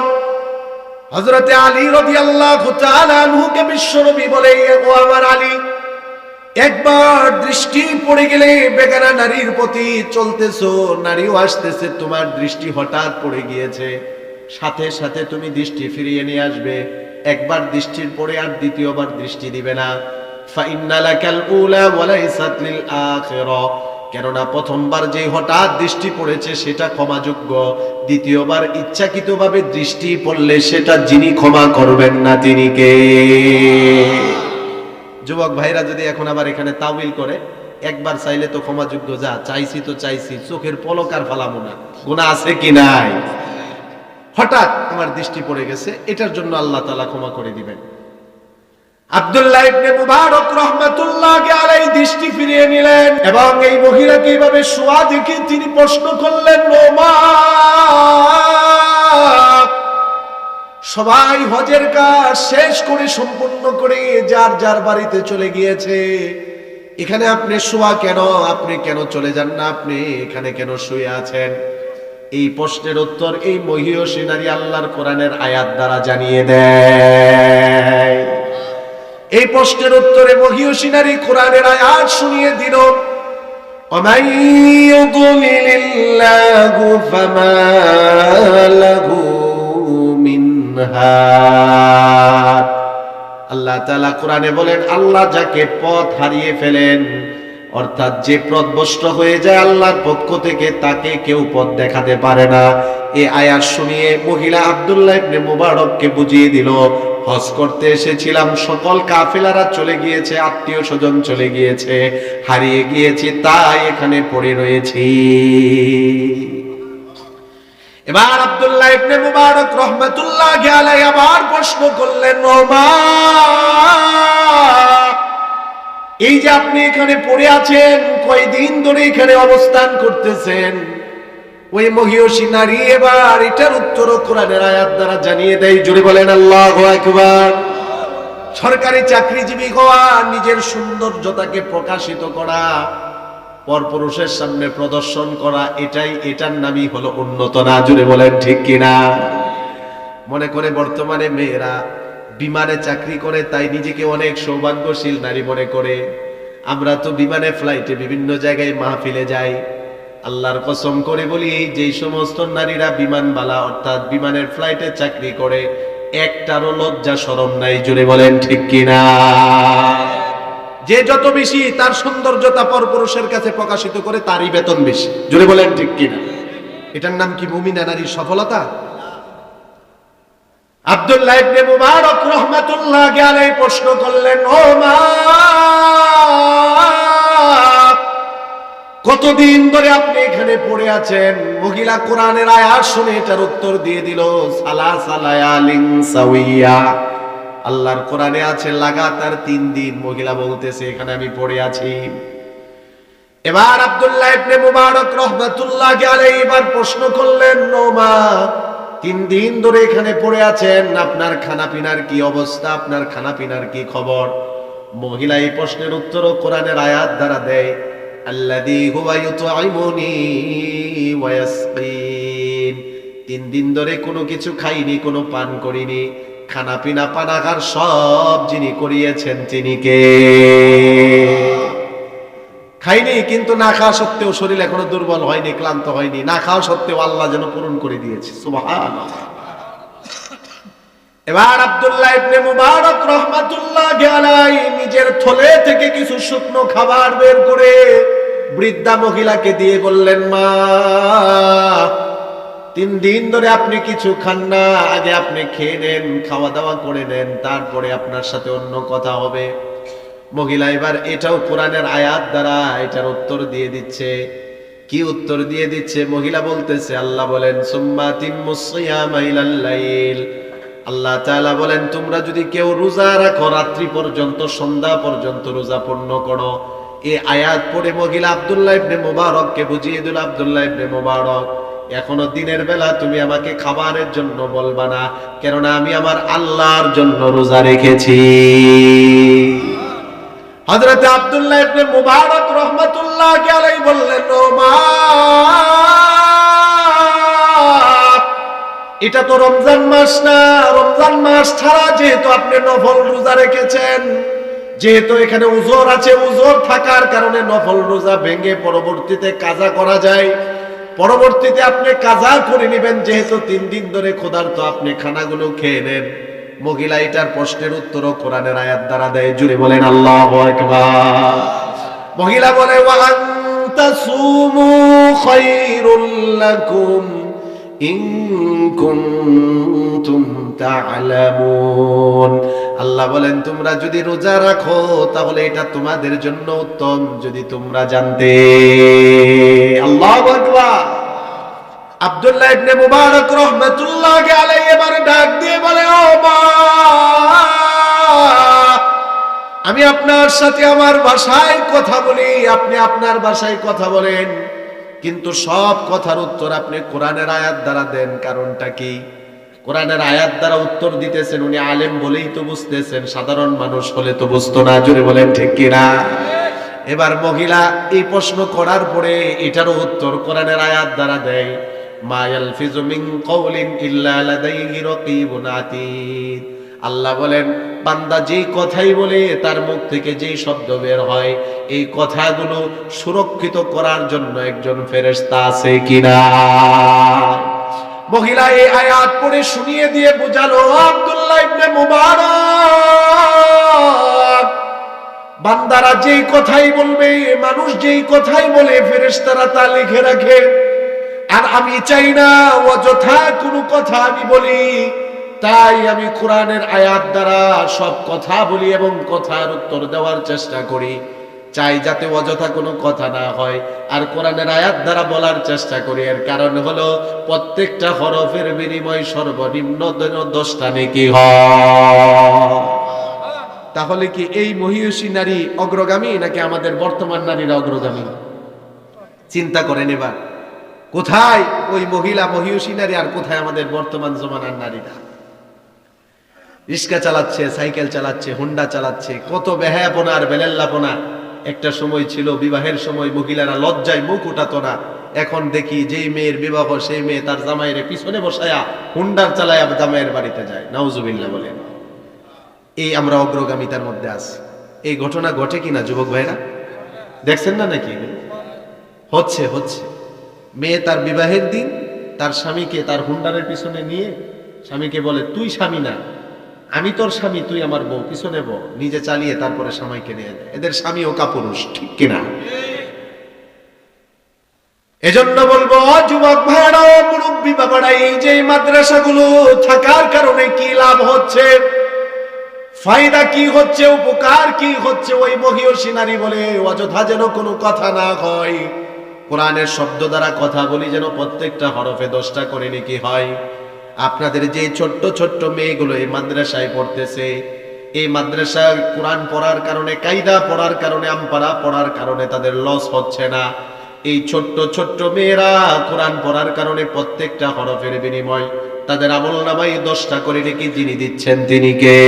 হযরত আলী রাদিয়াল্লাহু তাআলা আনহুকে বিশ্বনবী বলে, ও আমার আলী, একবার দৃষ্টি পড়ে গেলে বেগানা নারীর প্রতি চলতেছো, নারীও আসতেছে, তোমার দৃষ্টি হঠাৎ পড়ে গিয়েছে, সাথে সাথে তুমি দৃষ্টি ফিরিয়ে নিয়ে আসবে। একবার দৃষ্টির পরে আর দ্বিতীয়বার দৃষ্টি দিবে না। ফাইন্না লাকাল উলা ওয়া লাইসাত লিল আখিরা। কেননা প্রথমবার যে হঠাৎ দৃষ্টি পড়েছে সেটা ক্ষমাযোগ্য, দ্বিতীয়বার ইচ্ছাকৃতভাবে দৃষ্টি পড়লে সেটা যিনি ক্ষমা করবেন না তিনি কে? যুবক ভাইরা যদি এখন আবার এখানে তাওয়িল করে, একবার চাইলে তো ক্ষমাযোগ্য, যা চাইছি তো চাইছি, চোখের পলক আর ফালাবো না, গুনাহ আছে কি নাই? হঠাৎ আমার দৃষ্টি পড়ে গেছে, এটার জন্য আল্লাহ তাআলা ক্ষমা করে দিবেন। আব্দুল্লাহ ইবনে মুবারক রাহমাতুল্লাহি আলাইহি দৃষ্টি ফিরিয়ে নিলেন এবং এই মহিলাকে এইভাবে শোয়া দেখে তিনি প্রশ্ন করলেন, ও মা, সবাই হজের কাজ শেষ করে সম্পূর্ণ করে যার যার বাড়িতে চলে গিয়েছে, এখানে আপনি শোয়া কেন? আপনি কেন চলে যান না? আপনি এখানে কেন শুয়ে আছেন? এই প্রশ্নের উত্তর এই মহিয়সী নারী আল্লাহর কোরআনের আয়াত দ্বারা জানিয়ে দেয়। এই প্রশ্নের উত্তরে মহিয়সী নারী কোরআনের আয়াত শুনিয়ে দিল, ওয়ামান ইউদ্লিলিল্লাহু ফামা লাহু মিন হাদ। আল্লাহ তাআলা কোরআনে বলেন, আল্লাহ যাকে পথ হারিয়ে ফেলেন, অর্থাৎ যে পথভ্রষ্ট হয়ে যায় আল্লাহর পক্ষ থেকে, তাকে কেউ পথ দেখাতে পারে না। এই আয়াত শুনিয়ে মহিলা আব্দুল্লাহ ইবনে মুবারককে বুঝিয়ে দিল, হজ করতে এসেছিলাম, সকল কাফেলারা চলে গিয়েছে, আত্মীয় স্বজন চলে গিয়েছে, হারিয়ে গিয়েছি, তাই এখানে পড়ে রয়েছি। এবার আব্দুল্লাহ ইবনে মুবারক রাহমাতুল্লাহি আলাইহি আবার প্রশ্ন করলেন, ও মা, এই যে আপনি এখানে পড়ে আছেন, কয়দিন ধরে এখানে অবস্থান করতেছেন? ওই মহিয়সী নারী এবার এটার উত্তর কোরআনের আয়াত দ্বারা জানিয়ে দেয়। জোরে বলেন আল্লাহু আকবার। সরকারি চাকরিজীবী হওয়া, নিজের সৌন্দর্যতাকে প্রকাশিত করা, পরপুরুষের সামনে প্রদর্শন করা, এটার নামই হলো উন্নত না। জুড়ে বলেন ঠিক কিনা? মনে করে বর্তমানে মেয়েরা বিমানে চাকরি করে তাই নিজেকে অনেক সৌভাগ্যশীল নারী মনে করে। আমরা তো বিমানে ফ্লাইটে বিভিন্ন জায়গায় মাহফিলে যাই। আল্লাহর কসম করে বলি, যেই সমস্ত নারীরা বিমানবালা অর্থাৎ বিমানের ফ্লাইটে চাকরি করে, একটারও লজ্জা শরম নাই। জুড়ে বলেন ঠিক কিনা? যে যত বেশি তার সৌন্দর্যতা পরপুরুষের কাছে প্রকাশিত করে, তারই বেতন বেশি। জুড়ে বলেন ঠিক কিনা? এটার নাম কি মুমিনা নারীর সফলতা? আব্দুল্লাহ ইবনে মুবারক রাহমাতুল্লাহি আলাইহি প্রশ্ন করলেন, ও মা, কতদিন ধরে আপনি এখানে পড়ে আছেন? মহিলা কোরআনের আয়াত শুনে এটার উত্তর দিয়ে দিল, সালাসা লায়ালিন সাওয়িয়া। আল্লাহর কোরআনে আছে লাগাতার 3 দিন। মহিলা বলতেছে এখানে আমি পড়ে আছি। এবার আব্দুল্লাহ ইবনে মুবারক রাহমাতুল্লাহি আলাইহি এবার প্রশ্ন করলেন, ও মা, 3 দিন ধরে এখানে পড়ে আছেন, আপনার খানাপিনার কি অবস্থা? আপনার খানাপিনার কি খবর? মহিলা এই প্রশ্নের উত্তরও কোরআনের আয়াত দ্বারা দেয়, আল্লাযী হুয়া ইউতঈমুনি ওয়া ইয়াসকিন। 3 দিন ধরে কোনো কিছু খাইনি, কোনো পান করিনি, খানাপিনা পানাহার সব যিনি করিয়েছেন তিনি কে? খাইনি, কিন্তু না খাওয়া সত্ত্বেও শরীর এখনো দুর্বল হয়নি, ক্লান্ত হয়নি। না খাওয়া সত্ত্বেও আল্লাহ যেন পূরণ করে দিয়েছে। সুবহানাল্লাহ। এবার আব্দুল্লাহ ইবনে মুবারক রাহমাতুল্লাহি আলাইহি নিজের থলে থেকে কিছু শুকনো খাবার বের করে বৃদ্ধা মহিলাকে দিয়ে বললেন, মা, 3 দিন ধরে আপনি কিছু খান না, আগে আপনি খেয়ে নেন, খাওয়া দাওয়া করে নেন, তারপরে আপনার সাথে অন্য কথা হবে। মহিলা এবার এটাও কোরআনের আয়াত দ্বারা এটার উত্তর দিয়ে দিচ্ছে। কি উত্তর দিয়ে দিচ্ছে? মহিলা বলতেছে, আল্লাহ বলেন, সুম্মা তিম্মুস সিয়ামা ইলাল লাইল। আল্লাহ তাআলা বলেন, তোমরা যদি কেউ রোজা রাখো, রাত্রি পর্যন্ত, সন্ধ্যা পর্যন্ত রোজা পূর্ণ করো। এই আয়াত পড়ে মহিলা আব্দুল্লাহ ইবনে মুবারককে বুঝিয়ে দিল, আব্দুল্লাহ ইবনে মুবারক, এখনো দিনের বেলা তুমি আমাকে খাবারের জন্য বলবা না, কেননা আমি আমার আল্লাহর জন্য রোজা রেখেছি। হযরত আব্দুল্লাহ ইবনে মুবারক রাহমাতুল্লাহি আলাইহি বললেন, ও মা, এটা তো রমজান মাস না। রমজান মাস ছাড়া যেহেতু আপনি নফল রোজা রেখেছেন, যেহেতু এখানে উযর আছে, উযর থাকার কারণে নফল রোজা ভেঙে পরবর্তীতে কাজা করা যায়। পরবর্তীতে আপনি কাজা করে নেবেন, যেহেতু 3 দিন ধরে ক্ষুধার্ত, আপনি খানাগুলো খেয়ে নেন। মহিলা এটার প্রশ্নের উত্তরও কোরআনের আয়াত দ্বারা দেয়। জুড়ে বলেন আল্লাহু আকবার। মহিলা বলে, ওয়া আনতাসুমু খায়রুল লাকুম ইন কুনতুম তা'লামুন। আল্লাহ বলেন, তোমরা যদি রোজা রাখো তাহলে এটা তোমাদের জন্য উত্তম, যদি তোমরা জানতে। আল্লাহু আকবার। আব্দুল্লাহ ইবনে মুবারক রাহমাতুল্লাহি আলাইহি এবার ডাক দিয়ে বলে, ও মা, আমি আপনার সাথে আমার ভাষায় কথা বলি, আপনি আপনার ভাষায় কথা বলেন, কিন্তু সব কথার উত্তর আপনি কোরআনের আয়াত দ্বারা দেন। কারণটা কি? কোরআনের আয়াত দ্বারা উত্তর দিতেছেন, উনি আলেম বলেই তো বুঝতেছেন, সাধারণ মানুষ হলে তো বুঝতো না। জোরে বলেন ঠিক কিনা? এবার মহিলা এই প্রশ্ন করার পরে এটারও উত্তর কোরআনের আয়াত দ্বারা দেয়, মা ইয়ালফিজু মিন কাওলিন ইল্লা লাদাইহি রাকীবুন আতীদ। আল্লাহ বলেন, বান্দা যেই কথাই বলে, তার মুখ থেকে যেই শব্দ বের হয়, এই কথাগুলো সুরক্ষিত করার জন্য একজন ফেরেশতা আছে কিনা? মহিলা এই আয়াত পড়ে শুনিয়ে দিয়ে বুঝালো, আব্দুল্লাহ ইবনে মুবারক, বান্দারা যেই কথাই বলবে, মানুষ যেই কথাই বলে, ফেরেশতারা তা লিখে রাখে। আর আমি চাই না অযথা কোনো কথা আমি বলি, তাই আমি কোরআনের আয়াত দ্বারা সব কথা বলি এবং কথার উত্তর দেওয়ার চেষ্টা করি। চাই যাতে অযথা কোনো কথা না হয়, আর কোরআনের আয়াত দ্বারা বলার চেষ্টা করি। এর কারণ হলো প্রত্যেকটা হরফের বিনিময় সর্বনিম্ন 10টা নেকি হয়। তাহলে কি এই মহিষী নারী অগ্রগামী, নাকি আমাদের বর্তমান নারীরা অগ্রগামী? চিন্তা করেন এবার, কোথায় ওই মহিলা মহিষী নারী আর কোথায় আমাদের বর্তমান জমানার নারীরা? রিক্সা চালাচ্ছে, সাইকেল চালাচ্ছে, হুন্ডা চালাচ্ছে, কত বেহায়াপনা আর বেলেল্লাপনা। একটা সময় ছিল বিবাহের সময় মহিলারা লজ্জায় মুখ উঠাতো না, এখন দেখি যেই মেয়ের বিবাহ সেই মেয়ে তার জামাইয়ের পিছনে বসায়া হুন্ডার চালায়া জামাইয়ের বাড়িতে যায়। নাউজুবিল্লাহ বলেন। এই আমরা অগ্রগামিতার মধ্যে আছি। এই ঘটনা ঘটে কিনা যুবক ভাইরা? দেখছেন না নাকি? হচ্ছে হচ্ছে। মেয়ে তার বিবাহের দিন তার স্বামীকে তার হুন্ডারের পিছনে নিয়ে স্বামীকে বলে, তুই স্বামী না, আমি তোর স্বামী, তুই আমার বউ, পিছনে বউ, নিজে চালিয়ে তারপরে স্বামীকে নিয়ে যায়। এদের স্বামী ও কাপুরুষ, ঠিক কিনা? এজন্য বলবো যুবক ভাইরা, মুরব্বী বাবারা, এই যে মাদ্রাসাগুলো থাকার কারণে কি লাভ হচ্ছে, ফায়দা কি হচ্ছে, উপকার কি হচ্ছে, ওই মহিয়সী নারী বলে অযথা যেন কোনো কথা না হয়। কোরআনের শব্দ দ্বারা কথা বলি যেন প্রত্যেকটা হরফে 10টা করে নেকি হয়। আপনাদের যে ছোট্ট ছোট্ট মেয়েগুলো এই মাদ্রাসায় পড়তেছে, এই মাদ্রাসায় কোরআন পড়ার কারণে, কায়দা পড়ার কারণে, আমপারা পড়ার কারণে তাদের লস হচ্ছে না। এই ছোট্ট ছোট্ট মেয়েরা কোরআন পড়ার কারণে প্রত্যেকটা হরফের বিনিময় তাদের আমলনামায় 10টা করে নেকি যিনি দিচ্ছেন তিনি কে?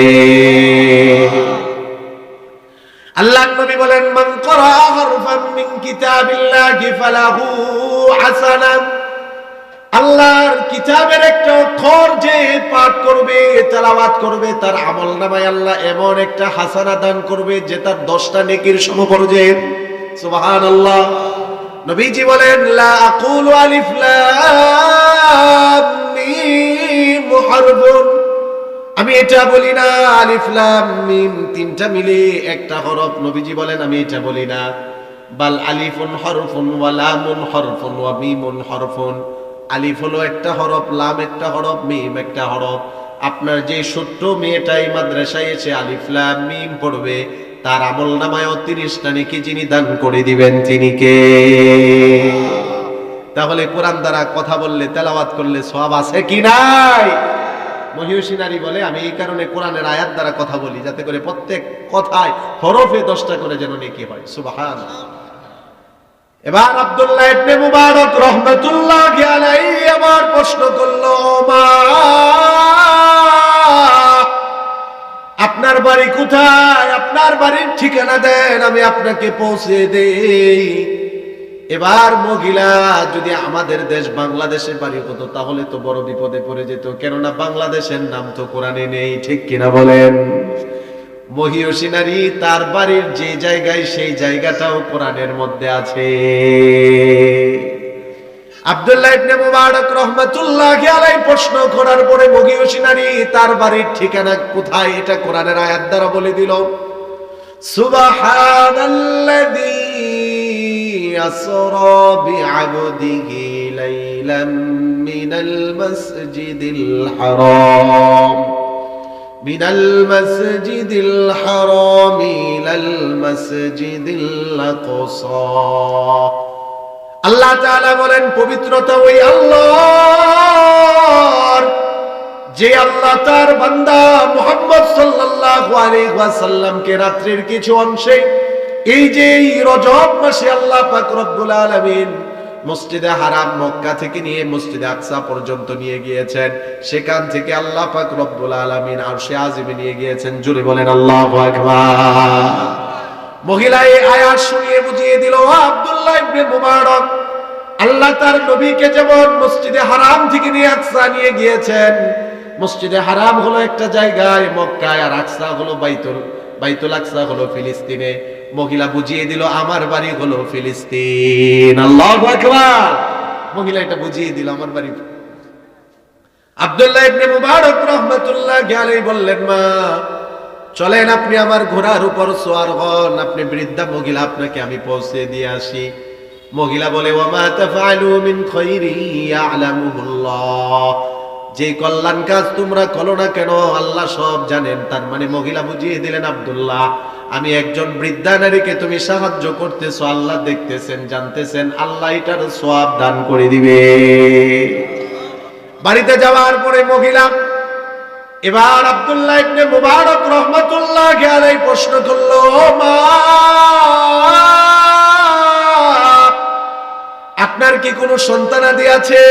আল্লাহর নবী বলেন, মান ক্বারা হারফান মিন কিতাবিল্লাহি ফালাহু হাসানা। আল্লাহর কিতাবের একটা অক্ষর যে পাঠ করবে, তেলাওয়াত করবে, তার আমলনামায় আল্লাহ এমন একটা হাসানা দান করবে যে তার 10টা নেকির সমপর্যায়ের। সুবহানাল্লাহ। নবীজি বলেন, লা আকুলু আলিফ লাম মিম হারফুন, আমি এটা বলি না আলিফ লাম মিম 3টা মিলে একটা হরফ। নবীজি বলেন, আমি এটা বলি না। বাল আলিফুন হরফুন ওয়া লামুন হরফুন ওয়া মিমুন হরফুন। আলিফ হলো একটা হরফ, লাম একটা হরফ, মিম একটা হরফ। আপনার যে ছোট্ট মেয়েটাই মাদ্রাসায় এসে আলিফ লাম মিম পড়বে, তার আমলনামায় 30টা নেকি যিনি দান করে দিবেন তিনি কে? তাহলে কোরআন দ্বারা কথা বললে, তেলাওয়াত করলে সওয়াব আছে কি নাই? মহিয়সী নারী বলে, আমি এই কারণে কোরআনের আয়াত দ্বারা কথা বলি যাতে করে প্রত্যেক কথায় হরফে 10টা করে যেন নেকি হয়। সুবহানাল্লাহ। এবার আব্দুল্লাহ ইবনে মুবারক রাহমাতুল্লাহি আলাইহি আবার প্রশ্ন করলো, মা আপনার বাড়ি কোথায়? আপনার বাড়ির ঠিকানা দেন, আমি আপনাকে পৌঁছে দেই। এবার মহিলা যদি আমাদের দেশ বাংলাদেশের বাড়ি হতো তাহলে তো বড় বিপদে পড়ে যেত, কেননা বাংলাদেশের নাম তো কোরআনে নেই, ঠিক কিনা বলেন? মহিয়সী নারী তার বাড়ির যে জায়গায় সেই জায়গাটাও কোরআনের মধ্যে আছে। আব্দুল্লাহ ইবনে মুবারক রাহমাতুল্লাহি আলাইহি প্রশ্ন করার পরে মহিয়সী নারী তার বাড়ির ঠিকানা কোথায় এটা কোরআনের আয়াত দ্বারা বলে দিল। সুবহানাল্লাযী আসরা বিআবদিহি লাইলাম মিনাল মাসজিদিল হারাম মিনাল মাসজিদিল হারাম ইলাল মাসজিদিল আকসা। আল্লাহ তাআলা বলেন, পবিত্রতা ওই আল্লাহর যে আল্লাহ তার বান্দা মুহাম্মদ সাল্লাল্লাহু আলাইহি ওয়াসাল্লামকে রাত্রির কিছু অংশে এই যে রজব মাসে আল্লাহ পাক রব্বুল আলামিন মসজিদে হারাম মক্কা থেকে নিয়ে মসজিদে আকসা পর্যন্ত নিয়ে গিয়েছেন। সেখান থেকে আল্লাহ পাক রব্বুল আলামিন আরশে আজিমে নিয়ে গিয়েছেন। জোরে বলেন আল্লাহু আকবার। মহিলা এই আয়াত শুনিয়ে বুঝিয়ে দিল, আব্দুল্লাহ ইবনে মুবারক, আল্লাহ তার নবীকে যেমন মসজিদে হারাম থেকে নিয়ে আকসা নিয়ে গিয়েছেন, মসজিদে হারাম হলো একটা জায়গায় মক্কায়, আর আকসা হলো বাইতুল আকসা হলো ফিলিস্তিনে। মহিলা বুঝিয়ে দিল, আমার বাড়ি হলো ফিলিস্তিন। আল্লাহু আকবার। মহিলা এটা বুঝিয়ে দিল, আমার বাড়ি। আব্দুল্লাহ ইবনে মুবারক রাহমাতুল্লাহি আলাইহি বললেন, মা চলেন আপনি আমার ঘোড়ার উপর সওয়ার হন, আপনি বৃদ্ধা মহিলা, আপনাকে আমি পৌঁছে দিয়ে আসি। মহিলা বলে, ওয়ামা তাফআলু মিন খাইরি ইয়ালামুহুল্লাহ, যে কল্যাণ কাজ তোমরা করো না কেন আল্লাহ সব জানেন। তার মানে মহিলা বুঝিয়ে দিলেন, আব্দুল্লাহ আমি একজন বৃদ্ধা নারীকে তুমি সাহায্য করতেছো, আল্লাহ দেখতেছেন, জানতেছেন, আল্লাহ এটার সওয়াব দান করে দিবে। বাড়িতে যাওয়ার পরে মহিলা এবার আব্দুল্লাহ ইবনে মুবারক রাহমাতুল্লাহি আলাইহি প্রশ্ন করলো, মা আপনার কি কোনো সন্তানাদি আছে?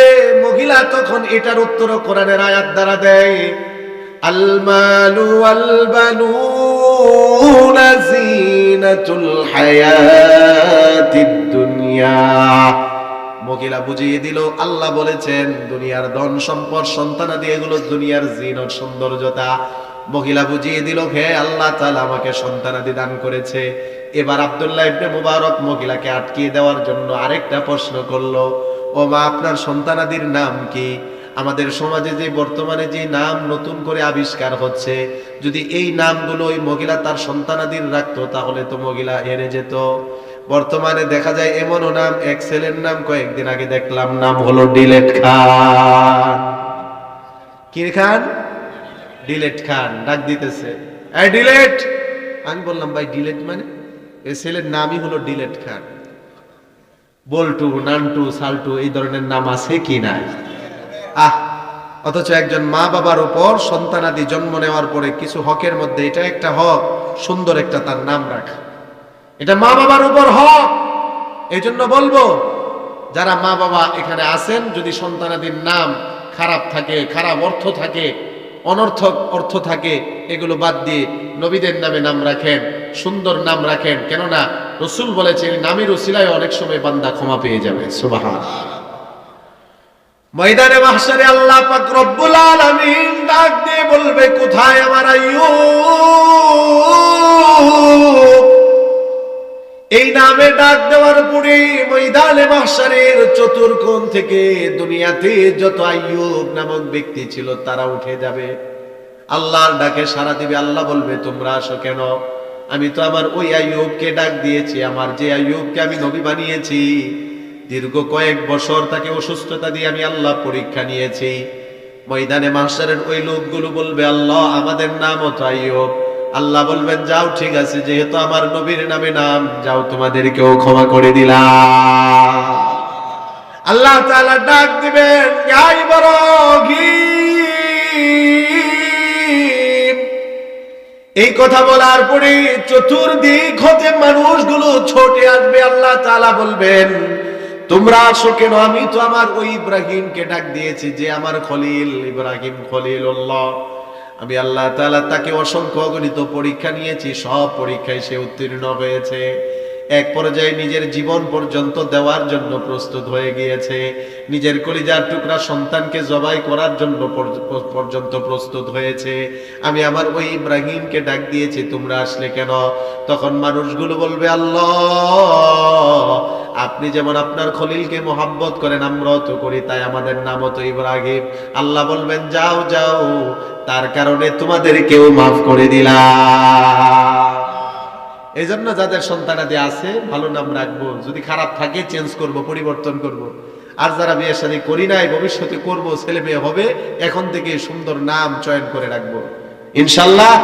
মহিলা তখন এটার উত্তর কোরআনের আয়াত দ্বারা দেয়, আল মালু ওয়াল বানুন যিনাতুল হায়াতিদ দুনিয়া। মহিলা বুঝিয়ে দিল আল্লাহ বলেছেন দুনিয়ার ধন সম্পদ সন্তানাদি এগুলো দুনিয়ার জিনত সৌন্দর্যতা। মহিলা বুঝিয়ে দিল হে আল্লাহ তাআলা আমাকে সন্তানাদি দান করেছে। এবার আব্দুল্লাহ ইবনে মুবারক মহিলাকে আটকিয়ে দেওয়ার জন্য আরেকটা প্রশ্ন করলো, ও মা আপনার সন্তানাদির নাম কি? আমাদের সমাজে যে বর্তমানে যে নাম নতুন করে আবিষ্কার হচ্ছে, যদি এই নামগুলো ওই মহিলা তার সন্তানাদির রাখতো তাহলে তো মহিলা হেরে যেত। বর্তমানে দেখা যায় এমনও নাম, এক ছেলের নাম কয়েকদিন আগে দেখলাম নাম হলো ডিলেট খান। কি খান? ডিলেট খান। ডাক দিতেছে এই ডিলেট। আমি বললাম ভাই ডিলেট মানে? এই ছেলের নামই হলো ডিলেট খান। বল্টু, নান্টু, সাল্টু এই ধরনের নাম আছে কি নাই? অথচ একজন মা বাবার উপর সন্তানাদি জন্ম নেওয়ার পরে কিছু হকের মধ্যে এটা একটা হক, সুন্দর একটা তার নাম রাখা, এটা মা বাবার উপর হক। এই জন্য বলবো যারা মা বাবা এখানে আছেন, যদি সন্তানাদির নাম খারাপ থাকে, খারাপ অর্থ থাকে, অনর্থক অর্থ থাকে, এগুলো বাদ দিয়ে নবীদের নামে নাম রাখেন, সুন্দর নাম রাখেন। কেননা রাসূল বলেছেন নামের উসিলায় অনেক সময় বান্দা ক্ষমা পেয়ে যাবে। সুবহানাল্লাহ। ময়দানে মাহশারে আল্লাহ পাক রব্বুল আলামিন ডাক দিয়ে বলবে কোথায় আমার আইয়ুব? এই নামে ডাক দেওয়ার পরে ময়দানে মাহশারের চতুর্কোণ থেকে দুনিয়াতে যত আইয়ুব নামক ব্যক্তি ছিল তারা উঠে যাবে, আল্লাহর ডাকে সাড়া দিবে। আল্লাহ বলবে তোমরা আসো কেন? আমি তো আমার ওই আইয়ুবকে ডাক দিয়েছি, আমার যে আইয়ুবকে আমি নবী বানিয়েছি, দীর্ঘ কয়েক বছর তাকে অসুস্থতা দিয়ে আমি আল্লাহ পরীক্ষা নিয়েছি। ময়দানে মাহশারের ওই লোকগুলো বলবে আল্লাহ আমাদের নামও তো আইয়ুব। আল্লাহ বলবেন যাও ঠিক আছে, যেহেতু আমার নবীর নামে নাম, যাও তোমাদেরকেও ক্ষমা করে দিলাম। আল্লাহ তাআলা ডাক দিবেন ইয়া ইব্রাহিম। এই কথা বলার পরে চতুর্দিক হতে মানুষগুলো ছুটে আসবে। আল্লাহ তাআলা বলবেন তোমরা আসো কেন? আমি তো আমার ওই ইব্রাহিমকে ডাক দিয়েছি, যে আমার খলিল ইব্রাহিম খলিলুল্লাহ। আমি আল্লাহ তাআলা তাকে অসংখ্য অগণিত পরীক্ষা নিয়েছি, সব পরীক্ষায় সে উত্তীর্ণ হয়েছে। এক পর্যায়ে নিজের জীবন পর্যন্ত দেওয়ার জন্য প্রস্তুত হয়ে গিয়েছে, নিজের কলিজার টুকরা সন্তানকে জবাই করার জন্য পর্যন্ত প্রস্তুত হয়েছে। আমি আমার ওই ইব্রাহিমকে ডাক দিয়েছি, তোমরা আসলে কেন? তখন মানুষগুলো বলবে আল্লাহ আপনি যেমন আপনার খলিলকে মোহাব্বত করেন আমরাও তো করি, তাই আমাদের নামও তো ইব্রাহিম। আল্লাহ বলবেন যাও যাও, তার কারণে তোমাদেরকেও মাফ করে দিলাম। এই জন্য যাদের সন্তানাদি আছে ভালো নাম রাখবো, যদি খারাপ থাকে চেঞ্জ করব, পরিবর্তন করব। আর যারা বিয়ে শাদী করি নাই, ভবিষ্যতে করব, ছেলে মেয়ে হবে, এখন থেকে সুন্দর নাম চয়ন করে রাখবো ইনশাল্লাহ।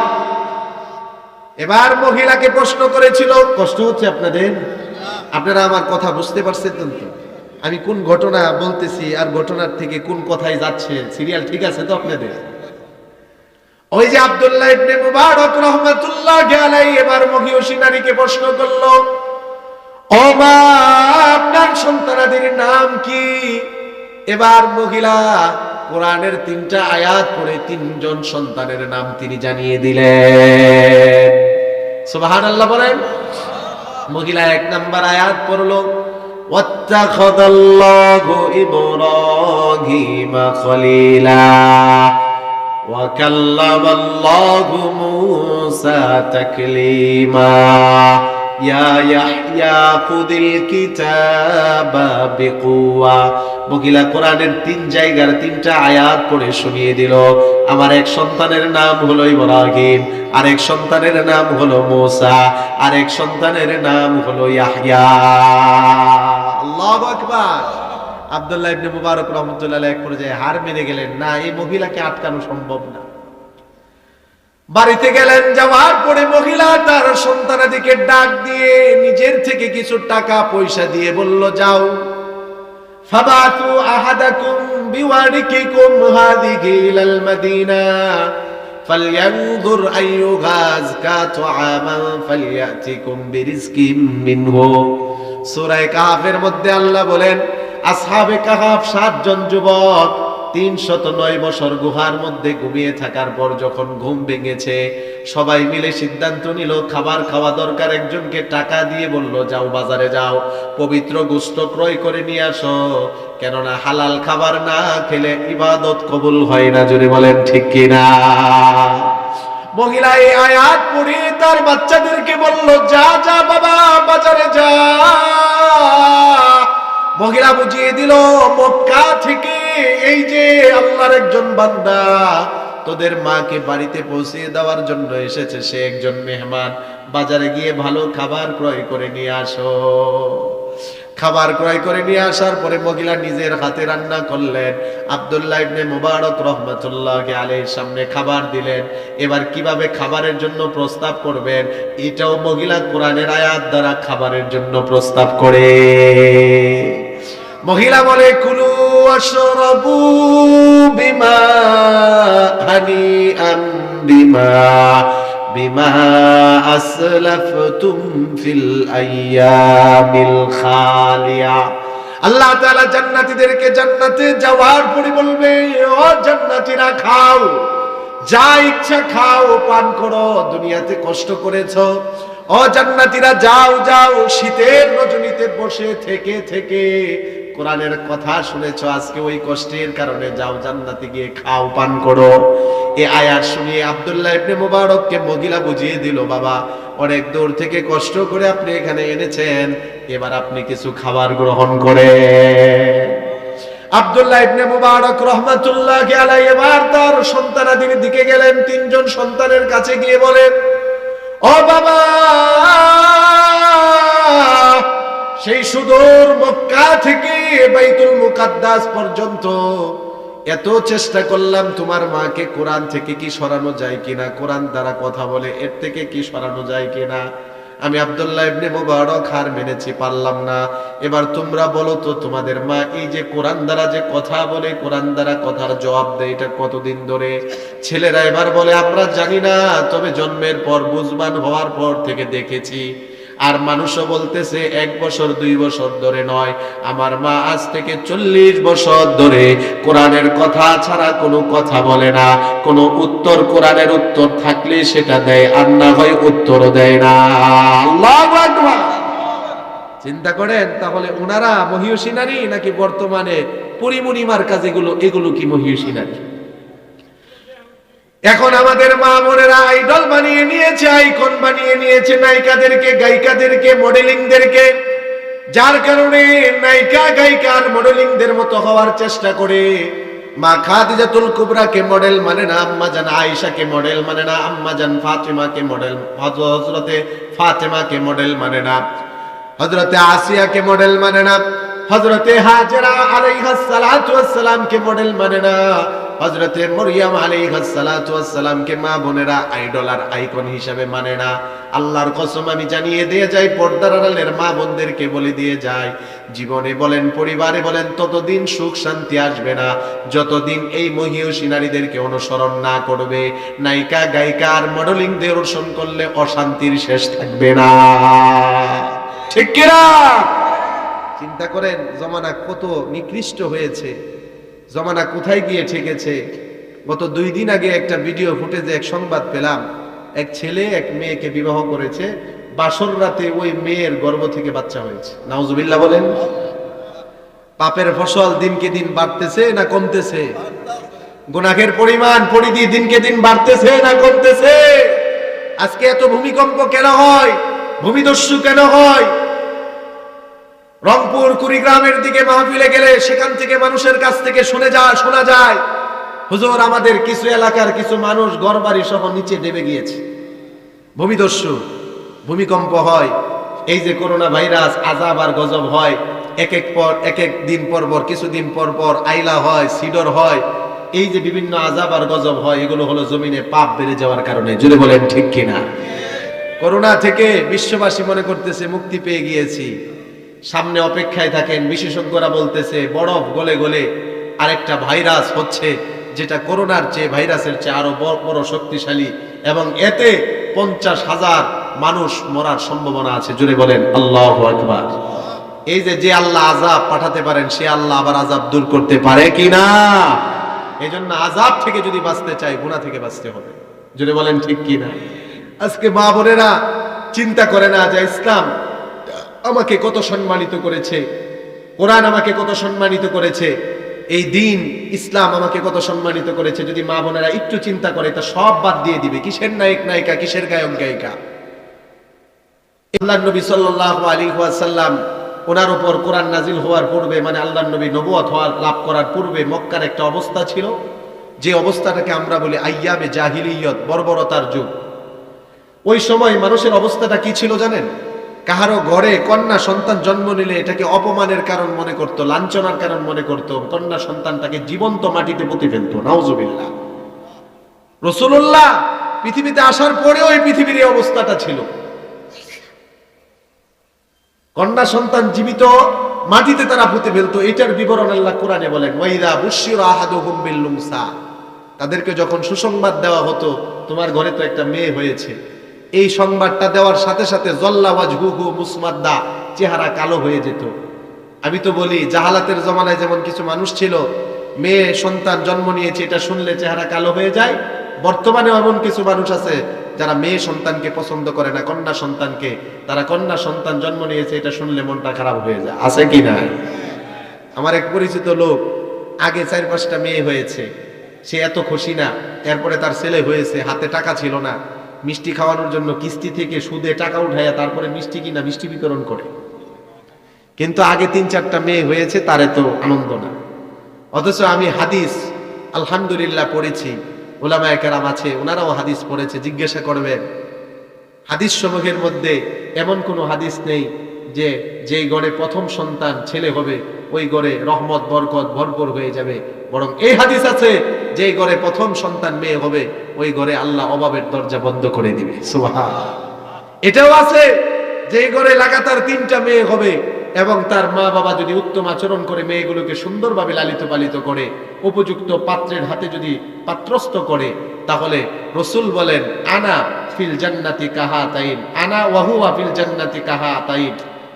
এবার মহিলাকে প্রশ্ন করেছিল, কষ্ট হচ্ছে আপনাদের? আপনারা আমার কথা বুঝতে পারছেন তো? আমি কোন ঘটনা বলতেছি আর ঘটনার থেকে কোন কথায় যাচ্ছে, সিরিয়াল ঠিক আছে তো আপনাদের? ওই যে আব্দুল্লাহ ইবনে মুবারক রাহমাতুল্লাহি আলাইহি এবার মহিষী নারীকে প্রশ্ন করলো, ও মা আপনার সন্তানাদের নাম কি? এবার মহিলা কোরআনের ৩টা আয়াত পড়ে ৩জন সন্তানের নাম তিনি জানিয়ে দিলেন। সুবহানাল্লাহ বলেন। মহিলা ১ নাম্বার আয়াত পড়লো, ওয়াত্তাখাযাল্লাহু ইব্রাহিমা খলিলা ওয়া কাল্লামাল্লাহু মূসা তাকলিমা ইয়া ইয়াহইয়া খুযিল কিতাবা বিকুওয়া। মহিলা কোরআনের ৩ জায়গার ৩টা আয়াত পড়ে শুনিয়ে দিল, আমার এক সন্তানের নাম হলো ইব্রাহিম, আরেক সন্তানের নাম হলো মূসা, আরেক সন্তানের নাম হলো ইয়াহইয়া। আল্লাহু আকবার। আব্দুল্লাহ ইবনে মুবারক রাহমাতুল্লাহ আলাইহি এক পর্যায়ে হার মেনে গেলেন, না এই মহিলাকে আটকানো সম্ভব না। বাড়িতে গেলেন, যাওয়ার পরে মহিলা তার সন্তানাদিকে ডাক দিয়ে নিজের থেকে কিছু টাকা পয়সা দিয়ে বলল যাও, ফাবাতু আহাদাকুম বিওয়ারিকিকুম হাযিহি ইলাল মাদিনা ফালয়ানজুর আইয়ুহা আযকা তুআমান ফালইয়াতিকুম বিরিজকিম মিনহু। সূরা কাহফের মধ্যে আল্লাহ বলেন আসহাবে কাহফ 7 জন যুবক 309 বছর গুহার মধ্যে ঘুমিয়ে থাকার পর যখন ঘুম ভেঙেছে, সবাই মিলে সিদ্ধান্ত নিল খাবার খাওয়া দরকার। একজনকে টাকা দিয়ে বলল, যাও বাজারে যাও, পবিত্র গোশত ক্রয় করে নিয়ে আসো, কেননা হালাল খাবার না খেলে ইবাদত কবুল হয় না। জোরে বলেন ঠিক কিনা? মহিলা এই আয়াত পড়ে তার বাচ্চাদেরকে বলল, যা যা বাবা বাজারে যা। মহিলা বুঝিয়ে দিল, মক্কা থেকে এই যে আল্লাহর একজন বান্দা তোদের মাকে বাড়িতে পৌঁছে দেওয়ার জন্য এসেছে, সে একজন মেহমান, বাজারে গিয়ে ভালো খাবার ক্রয় করে নিয়ে আসো। খাবার ক্রয় করে নিয়ে আসার পরে মহিলা নিজের হাতে রান্না করলেন। আব্দুল্লাহ ইবনে মুবারক রাহমাতুল্লাহি আলাইহির সামনে খাবার দিলেন। এবার কিভাবে খাবারের জন্য প্রস্তাব করবেন, এটাও মহিলা কোরআনের আয়াত দ্বারা খাবারের জন্য প্রস্তাব করে। মহিলা বলে, কুলু ওয়াশরাবু বিমা হানিআন বিমা আসলাফতুম ফিল আইয়ামিল খালিয়া। আল্লাহ তাআলা জান্নাতীদেরকে জান্নাতে যাওয়ার পরে বলবে, ও জান্নাতীরা খাও, যা ইচ্ছা খাও, পান করো, দুনিয়াতে কষ্ট করেছো। ও জান্নাতীরা যাও যাও, শীতের রজনীতে বসে থেকে থেকে কোরআনের কথা শুনেছো, আজকে ওই কষ্টের কারণে যাও জান্নাতে গিয়ে খাও, পান করো। এই আয়াত শুনিয়ে আব্দুল্লাহ ইবনে মুবারককে মহিলা বুঝিয়ে দিল, বাবা অনেক দূর থেকে কষ্ট করে আপনি এখানে এনেছেন, এবার আপনি কিছু খাবার গ্রহণ করে। আব্দুল্লাহ ইবনে মুবারক রাহমাতুল্লাহি আলাইহি এবার তার সন্তানাদির দিকে গেলেন। 3 জন সন্তানের কাছে গিয়ে বলেন, ও বাবা, সেই সুদূর মক্কা থেকে বাইতুল মুকাদ্দাস পর্যন্ত এত চেষ্টা করলাম, তোমার মাকে কোরআন থেকে কি সরানো যায় কিনা, কোরআন দ্বারা কথা বলে, এর থেকে কি সরানো যায় কিনা। আমি আব্দুল্লাহ ইবনে মুবারক হার মেনেছি, পারলাম না। এবার তোমরা বলো তো, তোমাদের মা এই যে কোরআন দ্বারা যে কথা বলে, কোরআন দ্বারা কথার জবাব দেয়, এটা কতদিন ধরে? ছেলেরা এবার বলে, আমরা জানি না, তবে জন্মের পর বুঝবান হওয়ার পর থেকে দেখেছি। আর মানুষও বলতেছে 1 বছর 2 বছর ধরে নয়, আমার মা আজ থেকে 40 বছর ধরে কোরআনের কথা ছাড়া কোনো কথা বলে না। কোনো উত্তর, কোরআনের উত্তর থাকলে সেটা দেয়, আর না হয় উত্তরও দেয় না। আল্লাহু আকবার। চিন্তা করেন, তাহলে ওনারা মহিয়সী নারী নাকি বর্তমানে পরিমণিমার কাজ এগুলো কি মহিয়সী নারী? এখন আমাদের মা বোনেরা আইডল বানিয়ে নিয়েছে, আইকন বানিয়ে নিয়েছে নায়িকাদেরকে, গায়িকাদেরকে, মডেলিংদেরকে, যার কারণে নায়িকা গায়িকার মডেলিংদের মতো হওয়ার চেষ্টা করে। মা খাদিজাতুল কুবরাকে মডেল মানে না, আম্মা জান আয়েশাকে মডেল মানে না, আম্মা জান ফাতিমাকে মডেল, হযরতে ফাতিমাকে মডেল মানে না, হযরতে আসিয়াকে মডেল মানে না, হযরতে হাজরা আলাইহাস সালাতু ওয়াস সালামকে মডেল মানে না, হযরতে মরিয়ম আলাইহাস সালাতু ওয়াস সালামকে মা বোনেরা আইডল আর আইকন হিসেবে মানে না। আল্লাহর কসম আমি জানিয়ে দিয়ে যাই, পর্দার আড়ালের মা বোনদেরকে বলে দিয়ে যাই, জীবনে বলেন, পরিবারে বলেন, ততদিন সুখ শান্তি আসবে না যতদিন এই মহিয়সী নারীদেরকে অনুসরণ না করবে। নায়িকা গায়িকা আর মডেলিংদের অনুসরণ করলে অশান্তির শেষ থাকবে না। ঠিক কিনা? চিন্তা করেন, জমানা কত নিকৃষ্ট হয়েছে, জমানা কোথায় গিয়ে ঠেকেছে। গত 2 দিন আগে একটা ভিডিও ফুটেজে এক সংবাদ পেলাম, এক ছেলে এক মেয়েকে বিবাহ করেছে, বাসর রাতে ওই মেয়ের গর্ভ থেকে বাচ্চা হয়েছে। নাউজুবিল্লাহ বলেন। পাপের ফসল দিনকে দিন বাড়তেছে না কমতেছে? গুনাহের পরিমাণ পরিধি দিনকে দিন বাড়তেছে না কমতেছে? আজকে এত ভূমিকম্প কেন হয়, ভূমিদস্যু কেন হয়? রংপুর কুড়িগ্রামের দিকে মাহফিলে গেলে সেখান থেকে মানুষের কাছ থেকে শোনা যায়, হুজুর আমাদের কিছু এলাকার কিছু মানুষ ঘরবাড়ি সহ নিচে নেমে গিয়েছে। ভূমিদস্যু, ভূমিকম্প হয়, এই যে করোনা ভাইরাস, আযাব আর গজব হয়, এক এক দিন পর পর, কিছুদিন পর পর আইলা হয়, সিডর হয়, এই যে বিভিন্ন আযাব আর গজব হয়, এগুলো হলো জমিনে পাপ বেড়ে যাওয়ার কারণে। জোরে বলেন ঠিক কিনা? করোনা থেকে বিশ্ববাসী মনে করতেছে মুক্তি পেয়ে গিয়েছি, সামনে অপেক্ষায় থাকেন। বিশেষজ্ঞরা বলতেছে বরফ গলে গলে আরেকটা ভাইরাস হচ্ছে, যেটা করোনার চেয়ে, ভাইরাসের চেয়ে আরো বড় শক্তিশালী, এবং এতে 50,000 মানুষ মরার সম্ভাবনা আছে। জোরে বলেন আল্লাহু আকবার। এই যে আল্লাহ আযাব পাঠাতে পারেন, সে আল্লাহ আবার আযাব দূর করতে পারে কিনা? এজন্য আযাব থেকে যদি বাঁচতে চাই গুনাহ থেকে বাঁচতে হবে। যদি বলেন ঠিক কি না? আজকে মা বোনেরা চিন্তা করে না যে ইসলাম আমাকে কত সম্মানিত করেছে, কোরআন আমাকে কত সম্মানিত করেছে, এই দিন ইসলাম আমাকে কত সম্মানিত করেছে। যদি মা বোনেরা একটু চিন্তা করে তা সব বাদ দিয়ে দিবে। কিসের নায়ক নায়িকা, কিসের গায়ক গায়িকা। আল্লাহর নবী সাল্লাল্লাহু আলাইহি ওয়াসাল্লাম ওনার উপর কোরআন নাজিল হওয়ার পূর্বে, মানে আল্লাহর নবী নবুয়ত হওয়ার লাভ করার পূর্বে মক্কার একটা অবস্থা ছিল, যে অবস্থাটাকে আমরা বলি আইয়ামে জাহিলিয়ত, বর্বরতার যুগ। ওই সময় মানুষের অবস্থাটা কি ছিল জানেন? কাহারো ঘরে কন্যা সন্তান জন্ম নিলে এটাকে অপমানের কারণ মনে করত, লাঞ্ছনার কারণ মনে করত, কন্যা সন্তানটাকে জীবন্ত মাটিতে পুঁতে ফেলত। নাউজুবিল্লাহ। রাসূলুল্লাহ পৃথিবীতে আসার পরেও এই পৃথিবীর এই অবস্থাটা ছিল। কন্যা সন্তান জীবিত মাটিতে তারা পুঁতে ফেলতো। এটার বিবরণ আল্লাহ কোরআনে বলেন, ওয়াইদা বুশিরা আহাদুহুম বিল উনসা, তাদেরকে যখন সুসংবাদ দেওয়া হতো তোমার ঘরে তো একটা মেয়ে হয়েছে, এই সংবাদটা দেওয়ার সাথে সাথে জল্লা ওয়াজহুহু মুসমাদ্দা, চেহারা কালো হয়ে যেত। আমি তো বলি জাহালাতের জমানায় যেমন কিছু মানুষ ছিল মেয়ে সন্তান জন্ম নিয়েছে এটা শুনলে চেহারা কালো হয়ে যায়, বর্তমানে এমন কিছু মানুষ আছে যারা মেয়ে সন্তানকে পছন্দ করে না, কন্যা সন্তানকে, তারা কন্যা সন্তান জন্ম নিয়েছে এটা শুনলে মনটা খারাপ হয়ে যায়। আছে কি না? আমার এক পরিচিত লোক আগে 4-5টা মেয়ে হয়েছে, সে এত খুশি না। এরপরে তার ছেলে হয়েছে, হাতে টাকা ছিল না, মিষ্টি খাওয়ানোর জন্য কিস্তি থেকে সুদে টাকা উঠাইয়া তারপরে মিষ্টি কিনা মিষ্টি বিতরণ করে। কিন্তু আগে 3-4টা মেয়ে হয়েছে, তার এত আনন্দ না। অথচ আমি হাদিস আলহামদুলিল্লাহ পড়েছি, উলামায়ে কেরাম আছে ওনারাও হাদিস পড়েছে, জিজ্ঞাসা করবেন হাদিস সমূহের মধ্যে এমন কোনো হাদিস নেই যে যেই ঘরে প্রথম সন্তান ছেলে হবে ওই ঘরে রহমত বরকত ভরপুর হয়ে যাবে। বরং এই হাদিস আছে যেই ঘরে প্রথম সন্তান মেয়ে হবে ওই ঘরে আল্লাহ অভাবের দরজা বন্ধ করে দিবে। সুবহানাল্লাহ। এটাও আছে যেই ঘরে লাগাতার 3টা মেয়ে হবে এবং তার মা বাবা যদি উত্তম আচরণ করে মেয়েগুলোকে সুন্দরভাবে লালিত পালিত করে উপযুক্ত পাত্রের হাতে যদি পাত্রস্থ করে, তাহলে রাসূল বলেন আনা ফিল জান্নাতি কাহাতাইন, আনা ওয়া হুয়া ফিল জান্নাতি কাহাতাইন,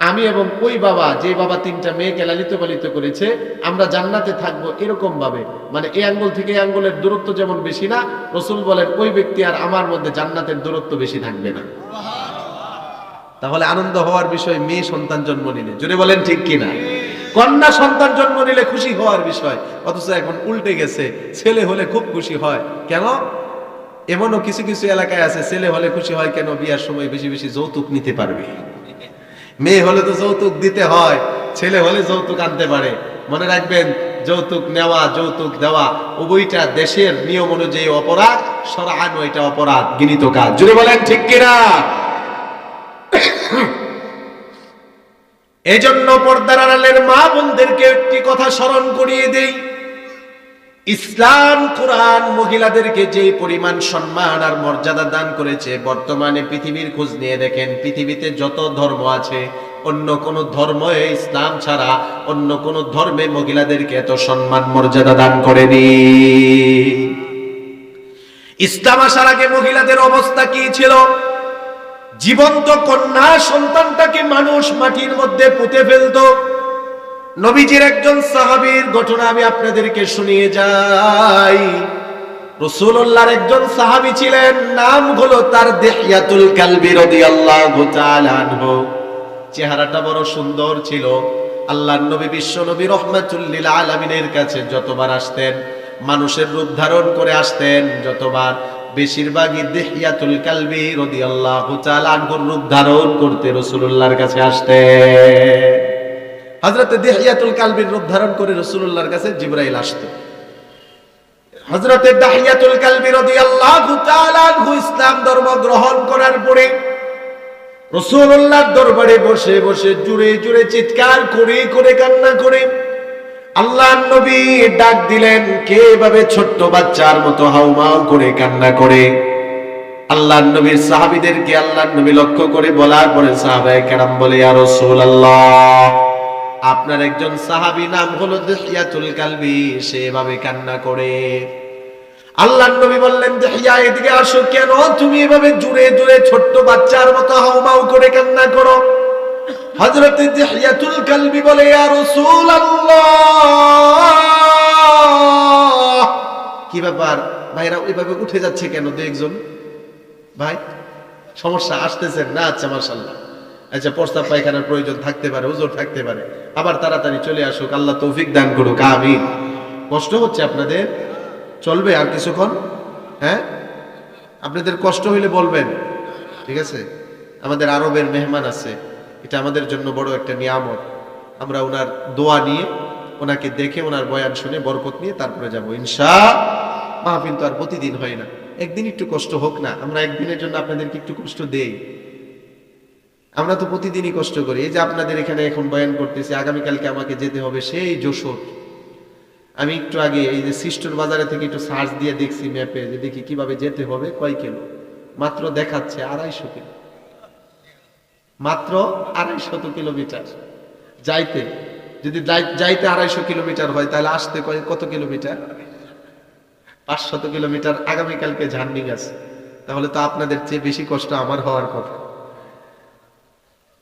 আমি এবং ওই বাবা, যে বাবা 3টা মেয়েকে লালিত পালিত করেছে, আমরা জান্নাতে থাকবো এরকম ভাবে। মানে এই আঙ্গুল থেকে এই আঙ্গুলের দূরত্ব যেমন বেশি না, রাসূল বলেন ওই ব্যক্তি আর আমার মধ্যে জান্নাতের দূরত্ব বেশি থাকবে না। তাহলে আনন্দ হওয়ার বিষয় মেয়ে সন্তান জন্ম নিলে। জোরে বলেন ঠিক কিনা? কন্যা সন্তান জন্ম নিলে খুশি হওয়ার বিষয়, অথচ এখন উল্টে গেছে, ছেলে হলে খুব খুশি হয়। কেন? এমনও কিছু কিছু এলাকায় আছে ছেলে হলে খুশি হয় কেন? বিয়ার সময় বেশি বেশি যৌতুক নিতে পারবে। মেয়ে হলে তো যৌতুক দিতে হয়, ছেলে হলে যৌতুক আনতে পারে। মনে রাখবেন, যৌতুক নেওয়া যৌতুক দেওয়া উভয়টা দেশের নিয়ম অনুযায়ী অপরাধ, শরআন এটা অপরাধ, গৃহীত কাজ। জোরে বলেন ঠিক কিনা? এজন্য পর্দার আড়ালের মা বোনদেরকে একটি কথা স্মরণ করিয়ে দেই, ইসলাম কোরআন মহিলাদেরকে যে পরিমাণ সম্মান আর মর্যাদা দান করেছে, বর্তমানে পৃথিবীর খোঁজ নিয়ে দেখেন, পৃথিবীতে যত ধর্ম আছে অন্য কোন ধর্মে ইসলাম ছাড়া অন্য কোন ধর্মে মহিলাদেরকে এত সম্মান মর্যাদা দান করেনি। ইসলাম আসার আগে মহিলাদের অবস্থা কি ছিল? জীবন্ত কন্যা সন্তানটাকে মানুষ মাটির মধ্যে পুঁতে ফেলতো। নবীজির একজন সাহাবীর ঘটনা আমি আপনাদেরকে শুনিয়ে যাই। রাসূলুল্লাহর একজন সাহাবী ছিলেন, নাম হলো তার দিহইয়াতুল কালবি রাদিয়াল্লাহু তাআলা আনহু। চেহারাটা বড় সুন্দর ছিল। আল্লাহর নবী বিশ্ব নবী রাহমাতুল লিল আলামিনের কাছে যতবার আসতেন মানুষের রূপ ধারণ করে আসতেন, যতবার বেশিরভাগই দিহইয়াতুল কালবি রাদিয়াল্লাহু তাআলা আনহুর রূপ ধারণ করতে রাসূলুল্লাহর কাছে আসতেন। হযরত দিহইয়াতুল কালবির রূপ ধারণ করে রাসূলুল্লাহর কাছে জিবরাইল আসতো। হযরত দিহইয়াতুল কালবি রাদিয়াল্লাহু তাআলা আনহু ইসলাম ধর্ম গ্রহণ করার পরে রাসূলুল্লাহর দরবারে বসে বসে জুড়ে জুড়ে চিৎকার করে করে কান্না করে আল্লাহর নবী ডাক দিলেন। কে এভাবে ছোট্ট বাচ্চার মতো হাউমাউ করে কান্না করে? আল্লাহর নবীর সাহাবীদেরকে আল্লাহর নবী লক্ষ্য করে বলার পরে সাহাবায়ে কেরাম বলে, ইয়া রাসূলুল্লাহ, আপনার একজন সাহাবী নাম হলো দিহইয়াতুল কালবি, সে এভাবে কান্না করে। আল্লাহর নবী বললেন, দিহইয়া এদিকে আসো। কেন তুমি এভাবে জুড়ে জুড়ে ছোট্ট বাচ্চার মতো হাউমাউ করে কান্না করো? হযরত দিহইয়াতুল কালবি বলে, ইয়া রাসূলুল্লাহ, কি ব্যাপার ভাইরা ওইভাবে উঠে যাচ্ছে কেন? দু একজন ভাই সমস্যা আসতেছেন না? আচ্ছা মাশাআল্লাহ, আচ্ছা প্রস্তাব পায়খানার প্রয়োজন থাকতে পারে, ওজোর থাকতে পারে, আবার তাড়াতাড়ি চলে আসুক, আল্লাহ তৌফিক দান করুক, আমিন। কষ্ট হচ্ছে আপনাদের? চলবে আর কিছুক্ষণ? হ্যাঁ, আপনাদের কষ্ট হইলে বলবেন, ঠিক আছে? আমাদের আরবের মেহমান আছে, এটা আমাদের জন্য বড় একটা নিয়ামত। আমরা ওনার দোয়া নিয়ে, ওনাকে দেখে, ওনার বয়ান শুনে বরকত নিয়ে তারপরে যাবো ইনশাআল্লাহ। মাহফিল তো আর প্রতিদিন হয় না, একদিন একটু কষ্ট হোক না। আমরা একদিনের জন্য আপনাদেরকে একটু কষ্ট দেই, আমরা তো প্রতিদিনই কষ্ট করি। এই যে আপনাদের এখানে এখন বয়ান করতেছি, আগামীকালকে আমাকে যেতে হবে সেই যশোর। আমি একটু আগে এই যে সিস্টোর বাজারে থেকে একটু সার্চ দিয়ে দেখছি ম্যাপে, যে দেখি কিভাবে যেতে হবে, কয় কিলো, মাত্র দেখাচ্ছে 250 কিলো, মাত্র 250 কিলোমিটার যাইতে। যদি যাইতে 250 কিলোমিটার হয়, তাহলে আসতে কত কিলোমিটার? 500 কিলোমিটার আগামীকালকে জার্নি আছে। তাহলে তো আপনাদের চেয়ে বেশি কষ্ট আমার হওয়ার কথা।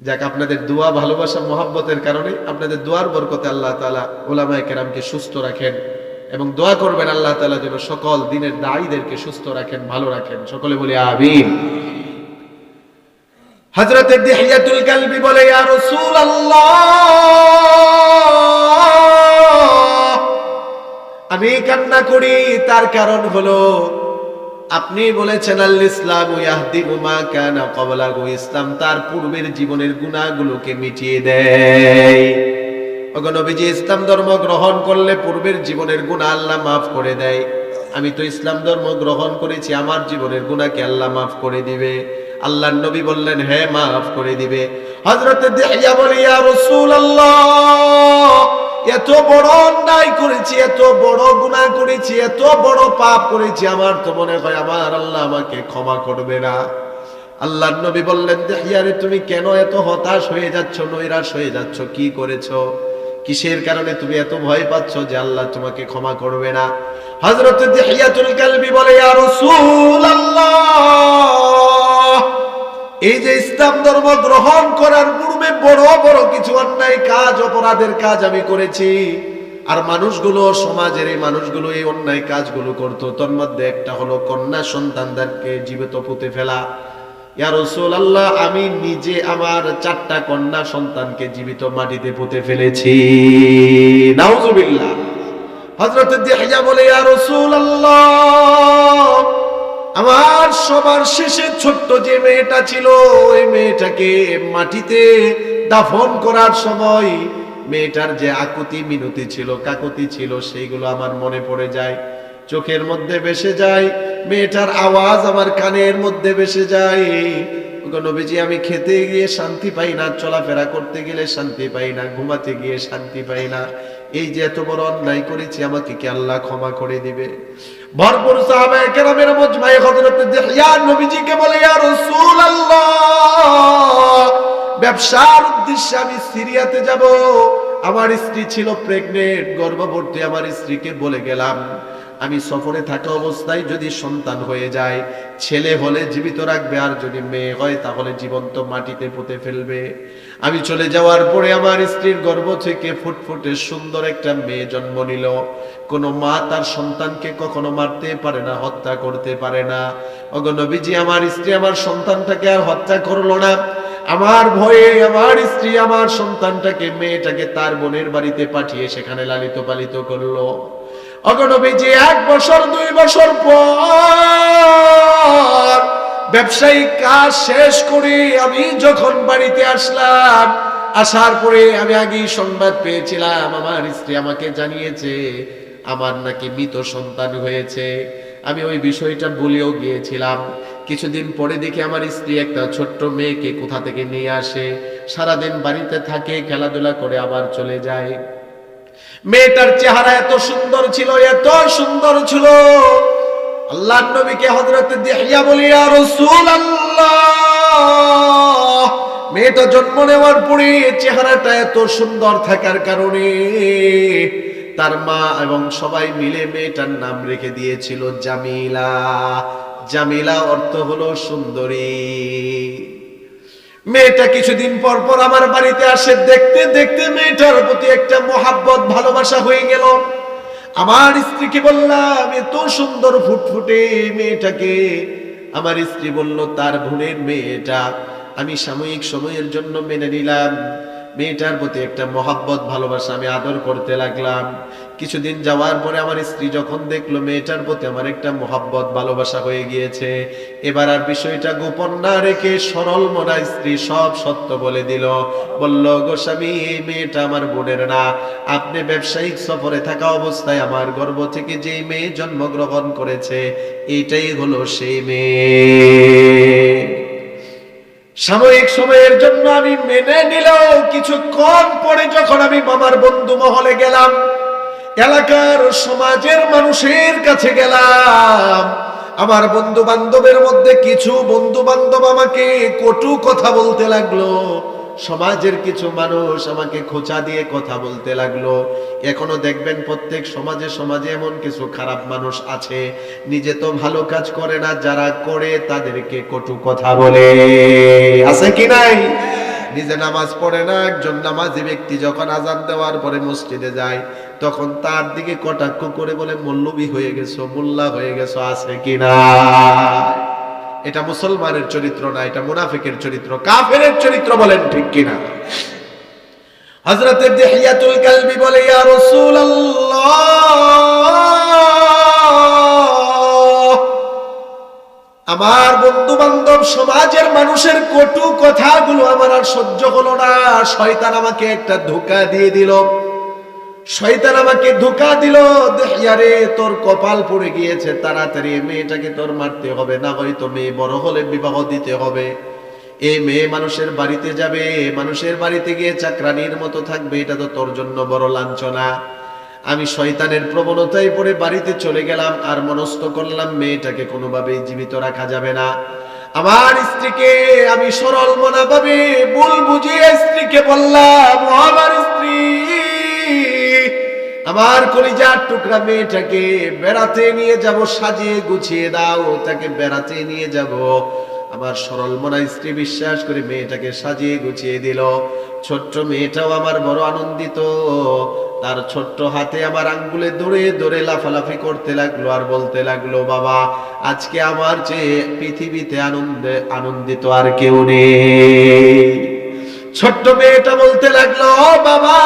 যাক, আপনাদের দোয়া, ভালোবাসা, মহব্বতের কারণে, আপনাদের দোয়ার বরকতে আল্লাহ তাআলা উলামায়ে কেরামকে সুস্থ রাখেন, এবং দোয়া করবেন আল্লাহ তাআলা যেন সকল দিনের দায়ীদেরকে সুস্থ রাখেন, ভালো রাখেন। সকলে বলি আমিন। হযরত দিহিয়াতুল কালবি বলে, ইয়া রাসূলুল্লাহ, আমি কান্না করি, তার কারণ হলো আপনি বলেছেন আল ইসলামু ইয়াহদিমু মা কানা ক্বাবলাহু, ইসলাম তার পূর্বের জীবনের গুনাহগুলোকে মিটিয়ে দেয়। ওগো নবীজি, ইসলাম ধর্ম গ্রহণ করলে পূর্বের জীবনের গুনাহ আল্লাহ মাফ করে দেয়। আমি তো ইসলাম ধর্ম গ্রহণ করেছি, আমার জীবনের গুনাহকে আল্লাহ মাফ করে দিবে। আল্লাহর নবী বললেন, হ্যাঁ মাফ করে দিবে। হযরত দিহিয়া বলে, ইয়া রাসূলুল্লাহ, এত বড় অন্যায় করেছি, এত বড় গুনাহ করেছি, এত বড় পাপ করেছি, আমার তো মনে হয় আমার আল্লাহ আমাকে ক্ষমা করবে না। আল্লাহর নবী বললেন, দিহিয়া রে, তুমি কেন এত হতাশ হয়ে যাচ্ছ, নৈরাশ হয়ে যাচ্ছ? কি করেছো? কিসের কারণে তুমি এত ভয় পাচ্ছ যে আল্লাহ তোমাকে ক্ষমা করবে না? হযরত দিহিয়াতুল কালবি বলে, ইয়া রাসূলুল্লাহ, এই যে ইসলাম ধর্ম গ্রহণ করার পূর্বে বড় বড় কিছু অন্যায় কাজ, অপরাধের কাজ আমি করেছি, আর মানুষগুলো, সমাজের এই মানুষগুলো এই অন্যায় কাজগুলো করতো। তোর মধ্যে একটা হলো কন্যা সন্তানদেরকে জীবিত পুঁতে ফেলা। ইয়া রাসূলুল্লাহ, আমি নিজে আমার 4টা কন্যা সন্তানকে জীবিত মাটিতে পুঁতে ফেলেছি। নাউজুবিল্লাহ। হযরত দিহিয়া বলে, ইয়া রাসূলুল্লাহ, আমার সবার শেষে ছোট্ট যে মেয়েটা ছিল, ওই মেয়েটাকে মাটিতে দাফন করার সময় মেয়েটার যে আকুতি মিনতি ছিল, কাকুতি ছিল, সেইগুলো আমার মনে পড়ে যায়, চোখের মধ্যে ভেসে যায়। মেয়েটার আওয়াজ আমার কানের মধ্যে ভেসে যায়। ওগো নবীজি, আমি খেতে গিয়ে শান্তি পাই না, চলাফেরা করতে গেলে শান্তি পাই না, ঘুমাতে গিয়ে শান্তি পাই না। এই যে এত বড় অন্যায় করেছি, আমাকে কি আল্লাহ ক্ষমা করে দিবে? ভরপুর সাহাবায়ে কেরামের মজমায়ে হযরত দিহিয়া নবীজিকে বলে, ইয়া রাসূলুল্লাহ, ব্যবসার উদ্দেশ্যে আমি সিরিয়াতে যাব। আমার স্ত্রী ছিল প্রেগনেন্ট, গর্ভবতী। আমার স্ত্রীকে বলে গেলাম, আমি সফরে থাকা অবস্থায় যদি সন্তান হয়ে যায়, ছেলে হলে জীবিত রাখবে, আর যদি মেয়ে হয় তাহলে জীবন্ত মাটিতে পুঁতে ফেলবে। আমি চলে যাওয়ার পরে আমার স্ত্রীর গর্ভ থেকে ফুটফুটে সুন্দর একটা মেয়ে জন্ম নিল। কোনো মা তার সন্তানকে কখনো মারতে পারে না, হত্যা করতে পারে না। ওগো নবীজি, আমার স্ত্রী আমার সন্তানটাকে আর হত্যা করলো না। আমার ভয়ে আমার স্ত্রী আমার সন্তানটাকে, মেয়েটাকে তার বোনের বাড়িতে পাঠিয়ে সেখানে লালিত পালিত করলো। ওগো নবীজি, 1 বছর 2 বছর পর ব্যবসায়িক কাজ শেষ করে আমি যখন বাড়িতে আসলাম, আসার পরে আমি আগেই সংবাদ পেয়েছিলাম, আমার স্ত্রী আমাকে জানিয়েছে আমার নাকি মৃত সন্তান হয়েছে। আমি ওই বিষয়টা ভুলেও গিয়েছিলাম। কিছুদিন পরে দেখি আমার স্ত্রী একটা ছোট্ট মেয়েকে কোথা থেকে নিয়ে আসে, সারাদিন বাড়িতে থাকে, খেলাধুলা করে আবার চলে যায়। মেয়েটার চেহারা এত সুন্দর ছিল, এত সুন্দর ছিল, আল্লাহর নবীকে হযরত দিহিয়া বলি, ইয়া রাসূলুল্লাহ, মেয়েটা জন্ম নেওয়ার পরে চেহারাটা এত সুন্দর থাকার কারণে তার মা এবং সবাই মিলে মেয়েটার নাম রেখে দিয়েছিল জামিলা। জামিলা অর্থ হলো সুন্দরী। মেয়েটা কিছুদিন পর পর আমার বাড়িতে আসে। দেখতে দেখতে মেয়েটার প্রতি একটা মহাব্বত, ভালোবাসা হয়ে গেল। আমার স্ত্রীকে বললাম এত সুন্দর ফুটফুটে মেয়েটাকে, আমার স্ত্রী বলল তার বোনের মেয়েটা। আমি সাময়িক সময়ের জন্য মেনে নিলাম, মেয়েটার প্রতি একটা মহাব্বত ভালোবাসা আমি আদর করতে লাগলাম। কিছুদিন যাওয়ার পরে আমার স্ত্রী যখন দেখলো মেয়েটার প্রতি আমার একটা মহাব্বত ভালোবাসা হয়ে গিয়েছে, এবার আর বিষয়টা গোপন না রেখে সরল মনা স্ত্রী সব সত্য বলে দিল। বলল, গো স্বামী, এই মেয়েটা আমার বোনের না, আপনি ব্যবসায়িক সফরে থাকা অবস্থায় আমার গর্ভ থেকে যেই মেয়ে জন্মগ্রহণ করেছে এটাই হলো সেই মেয়ে। সাময়িক সময়ের জন্য আমি মেনে নিলেও কিছুক্ষণ পরে যখন আমি মামার বন্ধু মহলে গেলাম, এলাকার সমাজের মানুষের কাছে গেলাম, আমার বন্ধু বান্ধবের মধ্যে কিছু বন্ধু বান্ধব আমাকে কটু কথা বলতে লাগলো, সমাজের কিছু মানুষ আমাকে খোঁচা দিয়ে কথা বলতে লাগলো। এখনো দেখবেন প্রত্যেক সমাজে সমাজে এমন কিছু খারাপ মানুষ আছে, নিজে তো ভালো কাজ করে না, যারা করে তাদেরকে কটু কথা বলে। আছে কি নাই? নিজে নামাজ পড়ে না, একজন নামাজি ব্যক্তি যখন আজান দেওয়ার পরে মসজিদে যায় তখন তার দিকে কটাক্ষ করে বলে মৌলবী হয়ে গেছো, মোল্লা হয়ে গেছো। আছে কি না? এটা মুসলমানের চরিত্র না, এটা মুনাফিকের চরিত্র, কাফেরের চরিত্র। বলেন ঠিক কিনা? হযরত দিহিয়াতুল কালবি বলে, ইয়া রাসূলুল্লাহ, আমার বন্ধু বান্ধব সমাজের মানুষের কটু কথাগুলো আমার আর সহ্য হলো না। শয়তান আমাকে একটা ধোঁকা দিয়ে দিল, শয়তান আমাকে ধোঁকা দিল। দেখিয়ারে, তোর কপাল পড়ে গিয়েছে, তাড়াতাড়ি মেয়েটাকে তোর মারতে হবে, না হয়তো মেয়ে বড় হলে বিবাহ দিতে হবে। এই মেয়ে মানুষের বাড়িতে যাবে, মানুষের বাড়িতে গিয়ে চাকরানির মতো থাকবে, এটা তো তোর জন্য বড় লাঞ্ছনা। আমি শয়তানের প্রবণতায় পড়ে বাড়িতে চলে গেলাম, আর মনস্থ করলাম মেয়েটাকে কোনোভাবেই জীবিত রাখা যাবে না। আমার স্ত্রীকে আমি সরল মনা ভাবে ভুল বুঝিয়ে স্ত্রীকে বললাম, ও আমার স্ত্রী, আমার কলিজার টুকরা মেয়েটাকে বেড়াতে নিয়ে যাব, সাজিয়ে গুছিয়ে দাও, তাকে বেড়াতে নিয়ে যাব। আমার সরল মনা স্ত্রী বিশ্বাস করে মেয়েটাকে সাজিয়ে গুছিয়ে দিল। ছোট্ট মেয়েটাও আমার বড় আনন্দিত, তার ছোট্ট হাতে আমার আঙ্গুলে ধরে ধরে লাফালাফি করতে লাগলো আর বলতে লাগলো, বাবা, আজকে আমার চেয়ে পৃথিবীতে আনন্দিত আর কেউ নেই। ছোট্ট মেয়েটা বলতে লাগলো, বাবা,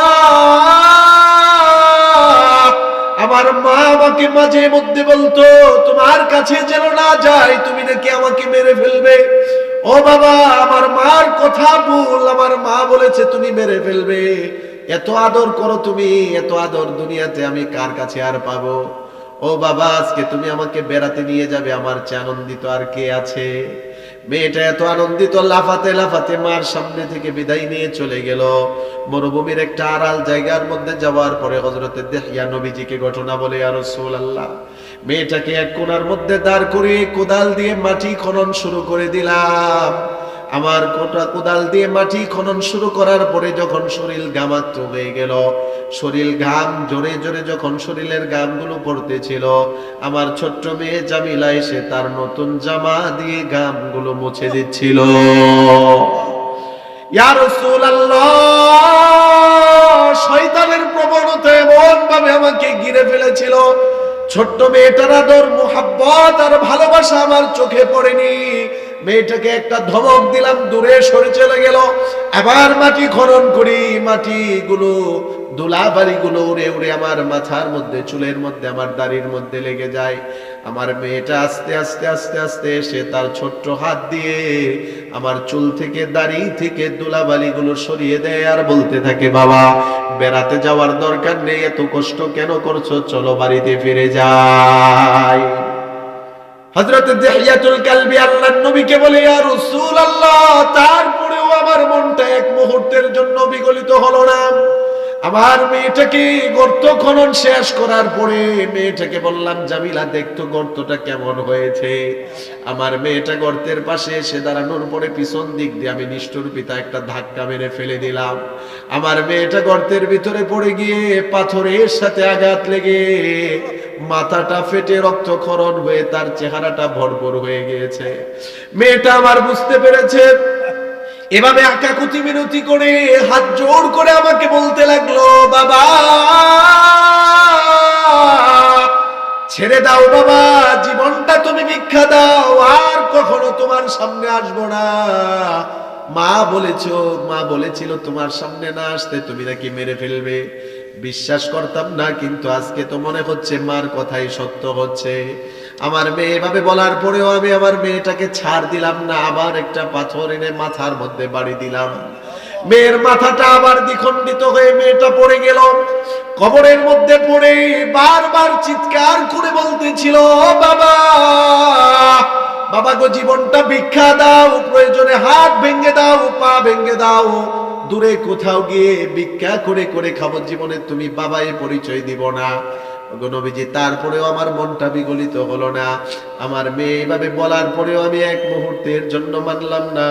আমার মা আমাকে মাঝে মধ্যে বলতো তোমার কাছে যেন না যাই, তুমি নাকি আমাকে মেরে ফেলবে। ও বাবা, আমার মার কথা ভুল, আমার মা বলেছে তুমি মেরে ফেলবে। এত আদর করো তুমি, এত আদর দুনিয়াতে আমি কার কাছে আর পাবো? ও বাবা, আজকে তুমি আমাকে বেড়াতে নিয়ে যাবে, আমার চেয়ে আনন্দিত আর কে আছে? মেয়েটা এত আনন্দিত, লাফাতে লাফাতে মার সামনে থেকে বিদায় নিয়ে চলে গেল। মরুভূমির একটা আড়াল জায়গার মধ্যে যাওয়ার পরে হযরত দিহিয়া নবীজিকে ঘটনা বলে, ইয়া রাসূলুল্লাহ, মেয়েটাকে এক কোণার মধ্যে দাঁড় করিয়ে কোদাল দিয়ে মাটি খনন শুরু করে দিলাম। আমার কোদাল দিয়ে মাটি খনন শুরু করার পরে যখন শরীর ঘামাক্ত হয়ে গেল, শরীর ঘাম জোরে জোরে যখন শরীরের ঘামগুলো পড়তেছিল, আমার ছোট্ট মেয়ে জামিলা এসে তার নতুন জামা দিয়ে ঘামগুলো মুছে দিচ্ছিল। ইয়া রাসূলুল্লাহ, শয়তানের প্রবণতা এমন ভাবে আমাকে ঘিরে ফেলেছিল, ছোট্ট মেয়েটার আদর, মুহাব্বত আর ভালোবাসা আমার চোখে পড়েনি। মেয়েটাকে একটা ধমক দিলাম, দূরে সরে চলে গেল। আবার মাটি খনন করি, মাটিগুলো, ধুলাবালিগুলো উড়ে উড়ে আমার মাথার মধ্যে, চুলের মধ্যে, আমার দাড়ির মধ্যে লেগে যায়। আমার মেয়েটা আস্তে আস্তে আস্তে আস্তে এসে তার ছোট্ট হাত দিয়ে আমার চুল থেকে, দাড়ি থেকে ধুলাবালিগুলো সরিয়ে দেয় আর বলতে থাকে, বাবা, বেড়াতে যাওয়ার দরকার নেই, এত কষ্ট কেন করছো, চলো বাড়িতে ফিরে যাই। হযরত দিহিয়াতুল কালবি আল্লাহর নবীকে বলে, ইয়া রাসূলুল্লাহ, তারপরেও আমার মনটা এক মুহূর্তের জন্য বিগলিত হলো না। আমার মেয়েটাকে গর্ত খনন শেষ করার পরে মেয়েটাকে বললাম, জামিলা, দেখতো গর্তটা কেমন হয়েছে। আমার মেয়েটা গর্তের পাশে এসে দাঁড়ানোর পরে পিছন দিক দিয়ে আমি নিষ্ঠুর পিতা একটা ধাক্কা মেরে ফেলে দিলাম। আমার মেয়েটা গর্তের ভিতরে পড়ে গিয়ে পাথরের সাথে আঘাত লেগে মাথাটা ফেটে রক্তক্ষরণ হয়ে তার চেহারাটা ভরপুর হয়ে গিয়েছে। মেয়েটা আমার বুঝতে পেরেছে, এভাবে আকাকুতি মিনতি করে হাত জোড় করে আমাকে বলতে লাগলো, বাবা, ছেড়ে দাও বাবা, জীবনটা তুমি ভিক্ষা দাও, আর কখনো তোমার সামনে আসবো না। মা বলেছিল তোমার সামনে না আসতে তুমি নাকি মেরে ফেলবে। বিশ্বাস করতাম না, কিন্তু আজকে তো মনে হচ্ছে মার কথাই সত্য হচ্ছে। আমার মেয়ে এভাবে বলার পরেও আমি আমার মেয়েটাকে ছাড় দিলাম না, আবার একটা পাথর এনে মাথার মধ্যে বাড়ি দিলাম। মেয়ের মাথাটা আবার দ্বিখণ্ডিত হয়ে মেয়েটা পড়ে গেল। কবরের মধ্যে পড়ে বারবার চিৎকার করে বলতেছিল, বাবা বাবা গো, জীবনটা ভিক্ষা দাও, প্রয়োজনে হাত ভেঙে দাও, পা ভেঙে দাও, দূরে কোথাও গিয়ে ভিক্ষা করে করে খাবো, জীবনে তুমি বাবাই পরিচয় দিব না। গো নবীজি, তারপরেও আমার মনটা বিগলিত হলো না। আমার মেয়ে এভাবে বলার পরেও আমি এক মুহূর্তের জন্য মানলাম না।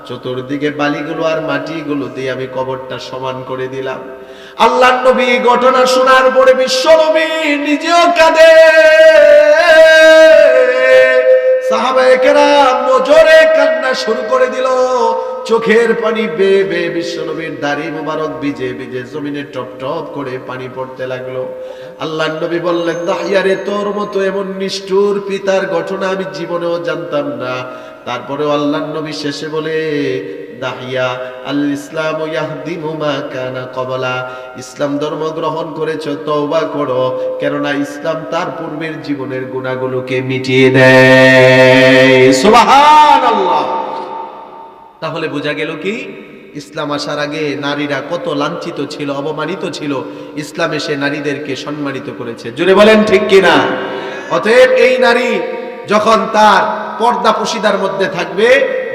চতুর্দিকে বালিগুলো আর মাটিগুলো দিয়ে আমি কবরটা সমান করে দিলাম। আল্লাহর নবী ঘটনা শোনার পরে বিশ্ব নবী নিজেও কাঁদে, সাহাবায়ে কেরাম নজরে কান্না শুরু করে দিল। চোখের পানি বেয়ে বেয়ে বিশ্ব নবীর দাড়ি মুবারক ভিজে ভিজে জমিনে টপ টপ করে পানি পড়তে লাগলো। আল্লাহর নবী বললেন, দাহিয়ারে, তোর মতো এমন নিষ্ঠুর পিতার ঘটনা আমি জীবনেও জানতাম না। তারপরেও আল্লাহর নবী শেষে বলে, দাহিয়া, আল ইসলাম ইয়াহদিমু মা কানা ক্বাবলা, ইসলাম ধর্ম গ্রহণ করেছো, তওবা করো, কেননা ইসলাম তার পূর্বের জীবনের গুনাহগুলোকে মিটিয়ে দেয়। সুবহানাল্লাহ। তাহলে বোঝা গেল কি, ইসলাম আসার আগে নারীরা কত লাঞ্ছিত ছিল, অপমানিত ছিল, ইসলাম এসে নারীদেরকে সম্মানিত করেছে। জোরে বলেন ঠিক কিনা? অতএব এই নারী যখন তার পর্দা পশিদার মধ্যে থাকবে,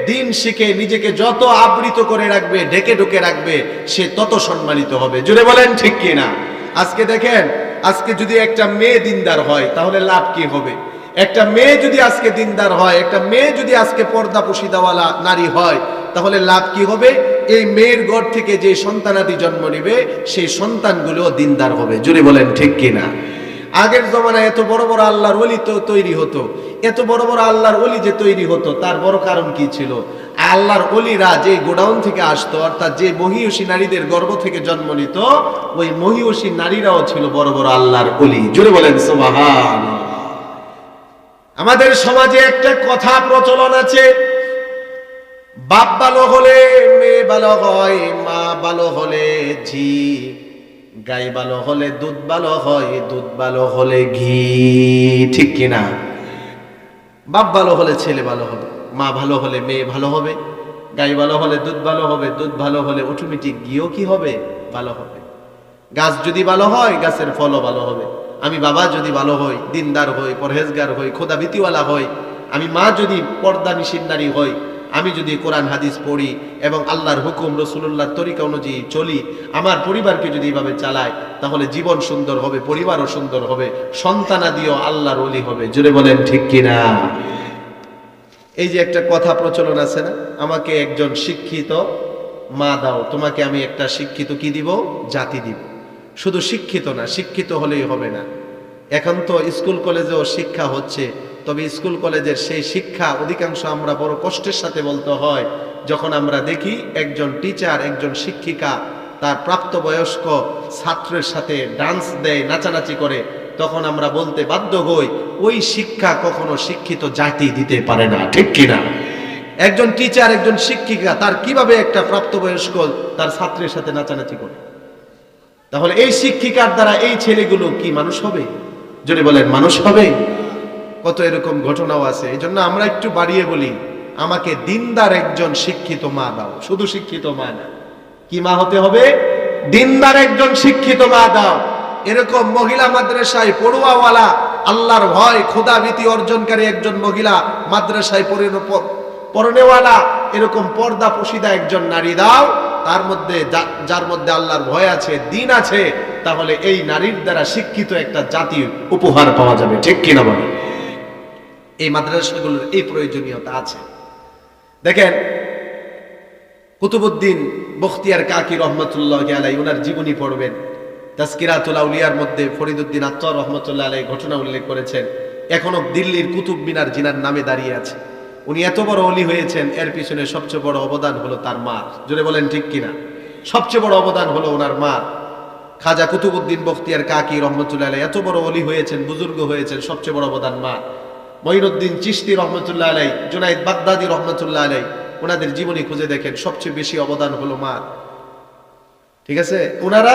দিন শিখে নিজেকে যত আবৃত করে রাখবে, ঢেকে ঢুকে রাখবে, সে তত সম্মানিত হবে। জোরে বলেন ঠিক কিনা? আজকে দেখেন, আজকে যদি একটা মেয়ে দিনদার হয় তাহলে লাভ কি হবে? একটা মেয়ে যদি আজকে দিনদার হয়, একটা মেয়ে যদি আজকে পর্দা পশিদাওয়ালা নারী হয়, তাহলে লাভ কি হবে? এই মেয়ের ঘর থেকে যে সন্তানাদি জন্ম নিবে, সেই সন্তানগুলো দিনদার হবে। জোরে বলেন ঠিক কিনা? আগের জমানায় এত বড় বড় আল্লাহর ওলি তো তৈরি হতো, এত বড় বড় আল্লাহর ওলি যে তৈরি হতো, তার বড় কারণ কি ছিল? আল্লাহর ওলিরা যে গোডাউন থেকে আসতো, অর্থাৎ যে মহিয়সী নারীদের গর্ভ থেকে জন্ম নিত, ওই মহিয়সী নারীরাও ছিল বড় বড় আল্লাহর ওলি। জোরে বলেন সুবহানাল্লাহ। আমাদের সমাজে একটা কথা প্রচলন আছে, বাপ ভালো হলে মেয়ে ভালো হয়, মা ভালো হলে ঝি, গাই ভালো হলে দুধ ভালো হয়, দুধ ভালো হলে ঘি। ঠিক কিনা? বাপ ভালো হলে ছেলে ভালো হবে, মা ভালো হলে মেয়ে ভালো হবে, গাই ভালো হলে দুধ ভালো হবে, দুধ ভালো হলে অটোমেটিক ঘিও কি হবে? ভালো হবে। গাছ যদি ভালো হয়, গাছের ফলও ভালো হবে। আমি বাবা যদি ভালো হই, দিনদার হই, পরহেজগার হই, খোদা ভীতিওয়ালা হই, আমি মা যদি পর্দা নিশীন নারী হই, আমি যদি কোরআন হাদিস পড়ি এবং আল্লাহর হুকুম রাসূলুল্লাহর তরিকা অনুযায়ী চলি, আমার পরিবারকে যদি এইভাবে চালাই, তাহলে জীবন সুন্দর হবে, পরিবারও সুন্দর হবে, সন্তানাদিও আল্লাহর ওলি হবে। জোরে বলেন ঠিক কিনা? এই যে একটা কথা প্রচলন আছে না, আমাকে একজন শিক্ষিত মা দাও, তোমাকে আমি একটা শিক্ষিত কি দিব? জাতি দিব। শুধু শিক্ষিত না, শিক্ষিত হলেই হবে না। এখন তো স্কুল কলেজেও শিক্ষা হচ্ছে, তবে স্কুল কলেজের সেই শিক্ষা অধিকাংশ আমরা বড় কষ্টের সাথে বলতে হয়, যখন আমরা দেখি একজন টিচার, একজন শিক্ষিকা তার প্রাপ্তবয়স্ক ছাত্রের সাথে ডান্স দেয়, নাচানাচি করে, তখন আমরা বলতে বাধ্য হই, ওই শিক্ষা কখনো শিক্ষিত জাতি দিতে পারে না। ঠিক কিনা? একজন টিচার, একজন শিক্ষিকা তার কিভাবে একটা প্রাপ্তবয়স্ক তার ছাত্রের সাথে নাচানাচি করে? তাহলে এই শিক্ষিকার দ্বারা এই ছেলেগুলো কি মানুষ হবে? যদি বলেন মানুষ হবে? কত এরকম ঘটনাও আছে। এই জন্য আমরা একটু বাড়িয়ে বলি, আমাকে দিনদার একজন শিক্ষিত মা দাও। শুধু শিক্ষিত মা না, কি মা হতে হবে? দিনদার একজন শিক্ষিত মা দাও। এরকম মহিলা মাদ্রাসায় পড়ুয়াওয়ালা, আল্লাহর ভয় খোদা ভীতি অর্জনকারী একজন মহিলা মাদ্রাসায় পড়নেওয়ালা, এরকম পর্দা পশিদা একজন নারী দাও, তার মধ্যে যার মধ্যে আল্লাহর ভয় আছে, দিন আছে, তাহলে এই নারীর দ্বারা শিক্ষিত একটা জাতি উপহার পাওয়া যাবে। ঠিক কিনা বলে? এই মাদ্রাসাগুলোর এই প্রয়োজনীয়তা আছে। দেখেন, কুতুবউদ্দিন বখতিয়ার কাকি রহমতুল্লাহ আলাইহি, ওনার জীবনী পড়বেন। তাজকিরাতুল আউলিয়ার মধ্যে ফরিদউদ্দিন আত্তার রহমতুল্লাহ আলাইহি ঘটনা উল্লেখ করেছেন। এখনো দিল্লির কুতুব মিনার জিনার নামে দাঁড়িয়ে আছে। উনি এত বড় ওলি হয়েছেন, এর পিছনে সবচেয়ে বড় অবদান হলো তার মা। জোরে বলেন ঠিক কিনা? সবচেয়ে বড় অবদান হলো ওনার মা। খাজা কুতুবউদ্দিন বখতিয়ার কাকি রহমতুল্লাহ আলাইহি এত বড় ওলি হয়েছেন, বুজুর্গ হয়েছেন, সবচেয়ে বড় অবদান মা। মঈনুদ্দিন চিশতি রহমতুল্লাহ আলাইহি, জুনাইদ বাগদাদি রহমতুল্লাহ আলাইহি, ওনাদের জীবনী খুঁজে দেখেন, সবচেয়ে বেশি অবদান হলো মা। ঠিক আছে, ওনারা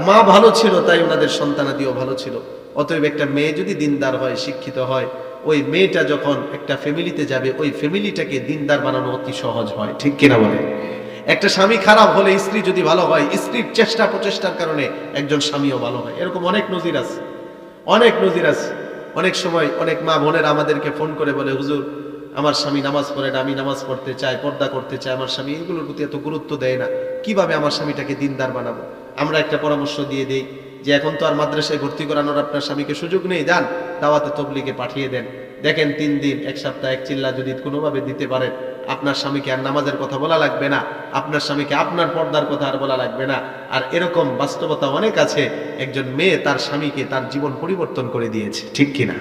মা ভালো ছিল তাই ওনাদের সন্তানাদিও ভালো ছিল। অতএব একটা মেয়ে যদি দিনদার হয়, শিক্ষিত হয়, ওই মেয়েটা যখন একটা ফ্যামিলিতে যাবে, ওই ফ্যামিলিটাকে দিনদার বানানো অতি সহজ হয়। ঠিক কিনা বলে? একটা স্বামী খারাপ হলে স্ত্রী যদি ভালো হয়, স্ত্রীর চেষ্টা প্রচেষ্টার কারণে একজন স্বামীও ভালো হয়। এরকম অনেক নজির আছে, অনেক নজির আছে। অনেক সময় অনেক মা বোনেরা আমাদেরকে ফোন করে বলে, হুজুর আমার স্বামী নামাজ পড়ে না, আমি নামাজ পড়তে চাই, পর্দা করতে চাই, আমার স্বামী এগুলোর প্রতি এত গুরুত্ব দেয় না, কিভাবে আমার স্বামীটাকে দিনদার বানাবো? আমরা একটা পরামর্শ দিয়ে দেই যে এখন তো আর মাদ্রাসায় ভর্তি করানোর আপনার স্বামীকে সুযোগ নেই, যান দাওয়াতে তবলিগে পাঠিয়ে দেন। দেখেন 3 দিন, 1 সপ্তাহ, 1 চিল্লা যদি কোনোভাবে দিতে পারেন, আপনার স্বামীকে আর নামাজের কথা বলা লাগবে না, আপনার স্বামীকে আপনার পর্দার কথা আর বলা লাগবে না। আর এরকম বাস্তবতা অনেক আছে, একজন মেয়ে তার স্বামীকে তার জীবন পরিবর্তন করে দিয়েছে। ঠিক কিনা?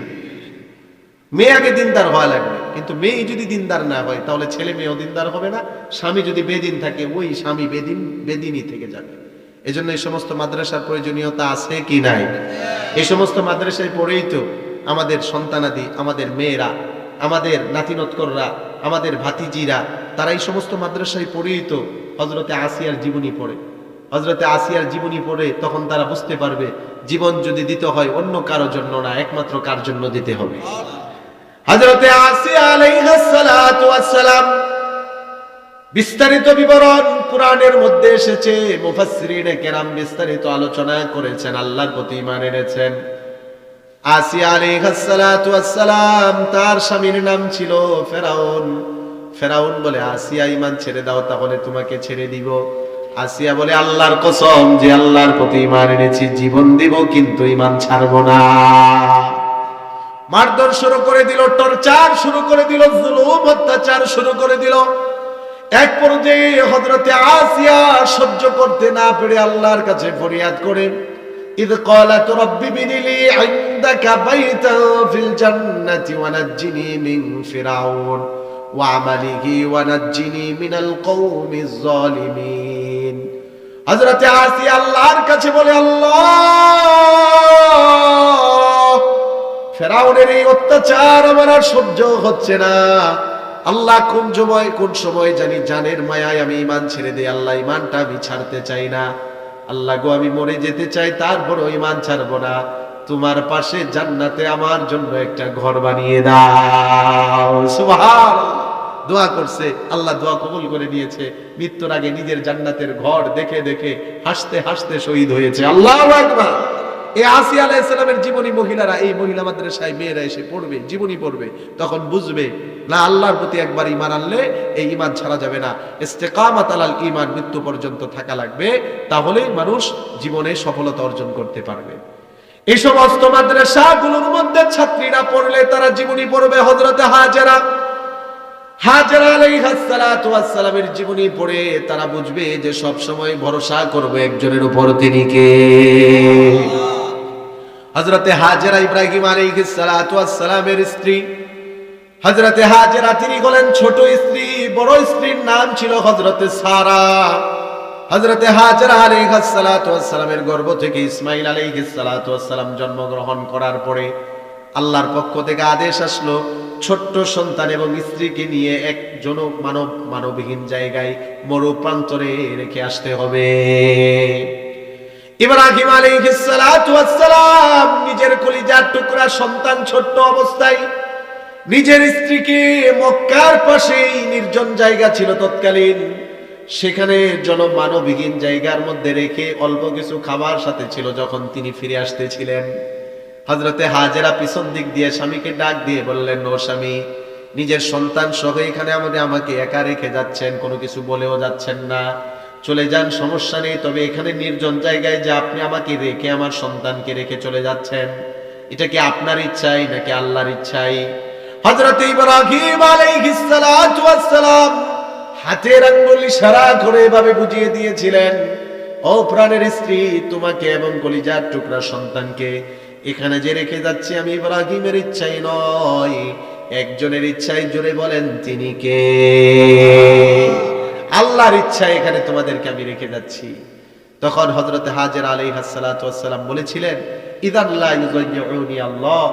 মেয়ে আগে দিনদার হওয়া লাগবে, কিন্তু মেয়ে যদি দিনদার না হয় তাহলে ছেলে মেয়েও দিনদার হবে না। স্বামী যদি বেদিন থাকে, ওই স্বামী বেদিনই থেকে যাবে। এজন্য এই সমস্ত মাদ্রাসার প্রয়োজনীয়তা আছে কি নাই? এই সমস্ত মাদ্রাসায় পড়েই তো আমাদের সন্তানাদি, আমাদের মেয়েরা, আমাদের নাতিনৎকররা, আমাদের ভাতিজিরা, তারা এই সমস্ত মাদ্রাসায় পড়েই তো হযরতে আসিয়ার জীবনী পড়ে। হযরতে আসিয়ার জীবনী পড়ে তখন তারা বুঝতে পারবে জীবন যদি দিতে হয় অন্য কারো জন্য না, একমাত্র কার জন্য দিতে হবে। হযরতে আসিয়া আলাইহিস সালাতু ওয়াস সালাম বিস্তারিত বিবরণ কোরআনের মধ্যে এসেছে, মুফাসসিরিনে কেরাম বিস্তারিত আলোচনা করেছেন, আল্লাহর প্রতি ঈমান এনেছেন। আসিয়া আলাইহিস সালাতু ওয়াস সালাম, তার স্বামীর নাম ছিল ফেরাউন। ফেরাউন বলে, আসিয়া ঈমান ছেড়ে দাও, তাহলে তোমাকে ছেড়ে দিব। আসিয়া বলে, আল্লাহর কসম যে আল্লাহর প্রতি ঈমান এনেছি, জীবন দিব কিন্তু ঈমান ছাড়বো না। মারধর শুরু করে দিল, টর্চার শুরু করে দিল, জুলুম অত্যাচার শুরু করে দিল। এক পর্যায়ে হযরতে আসিয়া সহ্য করতে না পেরে আল্লাহর কাছে ফরিয়াদ করে, ইদ ক্বালাত রাব্বি বিনিলি ইনদাকা বাইতান ফিল জান্নাতি ওয়া নাজ্জিনি মিন ফিরাউন ওয়া আমালিহি ওয়া নাজ্জিনি মিনাল কওমিজ জালিমিন। হযরতে আসিয়া আল্লাহর কাছে বলে, আল্লাহ, ফেরাউনের এই অত্যাচার আমার আর সহ্য হচ্ছে না। আল্লাহ, কোন সময় জানি জানের মায়ায় আমি ঈমান ছেড়ে দেই। আল্লাহ, ঈমানটা আমি ছাড়তে চাই না। আল্লাহ গো, আমি মরে যেতে চাই, তারপরও ঈমান ছাড়বো না। তোমার পাশে জান্নাতে আমার জন্য একটা ঘর বানিয়ে দাও। সুবহানাল্লাহ। দোয়া করছে, আল্লাহ দোয়া কবুল করে নিয়েছে। মৃত্যুর আগে নিজের জান্নাতের ঘর দেখে দেখে হাসতে হাসতে শহীদ হয়েছে। আল্লাহু আকবার। এই আসিয়া আলাইহিস সালামের জীবনী মহিলারা, এই মহিলা মাদ্রাসায় মেয়েরা এসে পড়বে, জীবনী পড়বে, তখন বুঝবে না আল্লাহর প্রতি একবার ঈমান আনলে এই ঈমান ছাড়া যাবে না। ইস্তিকামাত আলাল ঈমান, মৃত্যু পর্যন্ত থাকা লাগবে, তাহলেই মানুষ জীবনে সফলতা অর্জন করতে পারবে। এই সমস্ত মাদ্রাসাগুলোর মধ্যে ছাত্রীরা পড়লে তারা জীবনী পড়বে হযরতে হাজেরা। হাজেরা আলাইহিস সালাতু ওয়াস সালামের জীবনী পড়ে তারা বুঝবে যে সব সময় ভরসা করবে একজনের উপর, তিনি কে? হযরতে হাজেরা ইব্রাহিম আলাইহিস সালাতু ওয়াস সালামের স্ত্রী। হযরতে হাজেরা তিনি হলেন ছোট স্ত্রী, বড় স্ত্রীর নাম ছিল হযরতে সারা। হযরতে হাজেরা আলাইহিস সালাতু ওয়াস সালামের গর্ভ থেকে ইসমাঈল আলাইহিস সালাতু ওয়াস সালাম জন্মগ্রহণ করার পরে আল্লাহর পক্ষ থেকে আদেশ আসলো, ছোট্ট সন্তান এবং স্ত্রীকে নিয়ে এক মানবহীন জায়গায় মরু প্রান্তরে রেখে আসতে হবে। ইব্রাহিম আলাইহিস সালাতু ওয়াস সালাম নিজের কলিজার টুকরা সন্তান ছোট্ট অবস্থায় নিজের স্ত্রীকে মক্কার পাশেই নির্জন জায়গা ছিল তৎকালীন, সেখানে জনমানবহীন জায়গার মধ্যে রেখে অল্প কিছু খাবার সাথে ছিল। যখন তিনি ফিরে আসতেছিলেন, হযরতে হাজেরা পিছন দিক দিয়ে স্বামীকে ডাক দিয়ে বললেন, ও স্বামী, নিজের সন্তান সহ এখানে আমাকে একা রেখে যাচ্ছেন, কোনো কিছু বলেও যাচ্ছেন না। চলে যান, সমস্যা নেই, তবে এখানে নির্জন জায়গায় যে আপনি আমাকে রেখে আমার সন্তানকে রেখে চলে যাচ্ছেন, এটা কি আপনার ইচ্ছাই নাকি আল্লাহর ইচ্ছাই? হযরতে ইব্রাহিম আলাইহিস সালাতু ওয়াস সালাম হাতের আঙ্গুল ইশারা করে এভাবে বুঝিয়ে দিয়েছিলেন, ও প্রাণের স্ত্রী, তোমাকে এবং কলিজার টুকরা সন্তানকে এখানে যে রেখে যাচ্ছি আমি ইব্রাহিমের ইচ্ছাই নয়, একজনের ইচ্ছাই। জোরে বলেন, তিনি কে? আল্লাহর ইচ্ছা এখানে তোমাদেরকে আমি রেখে যাচ্ছি। তখন হযরতে হাজেরা আলাইহিস সালাতু ওয়াস সালাম বলেছিলেন, ইযান লা ইউযায়্যুনি আল্লাহ,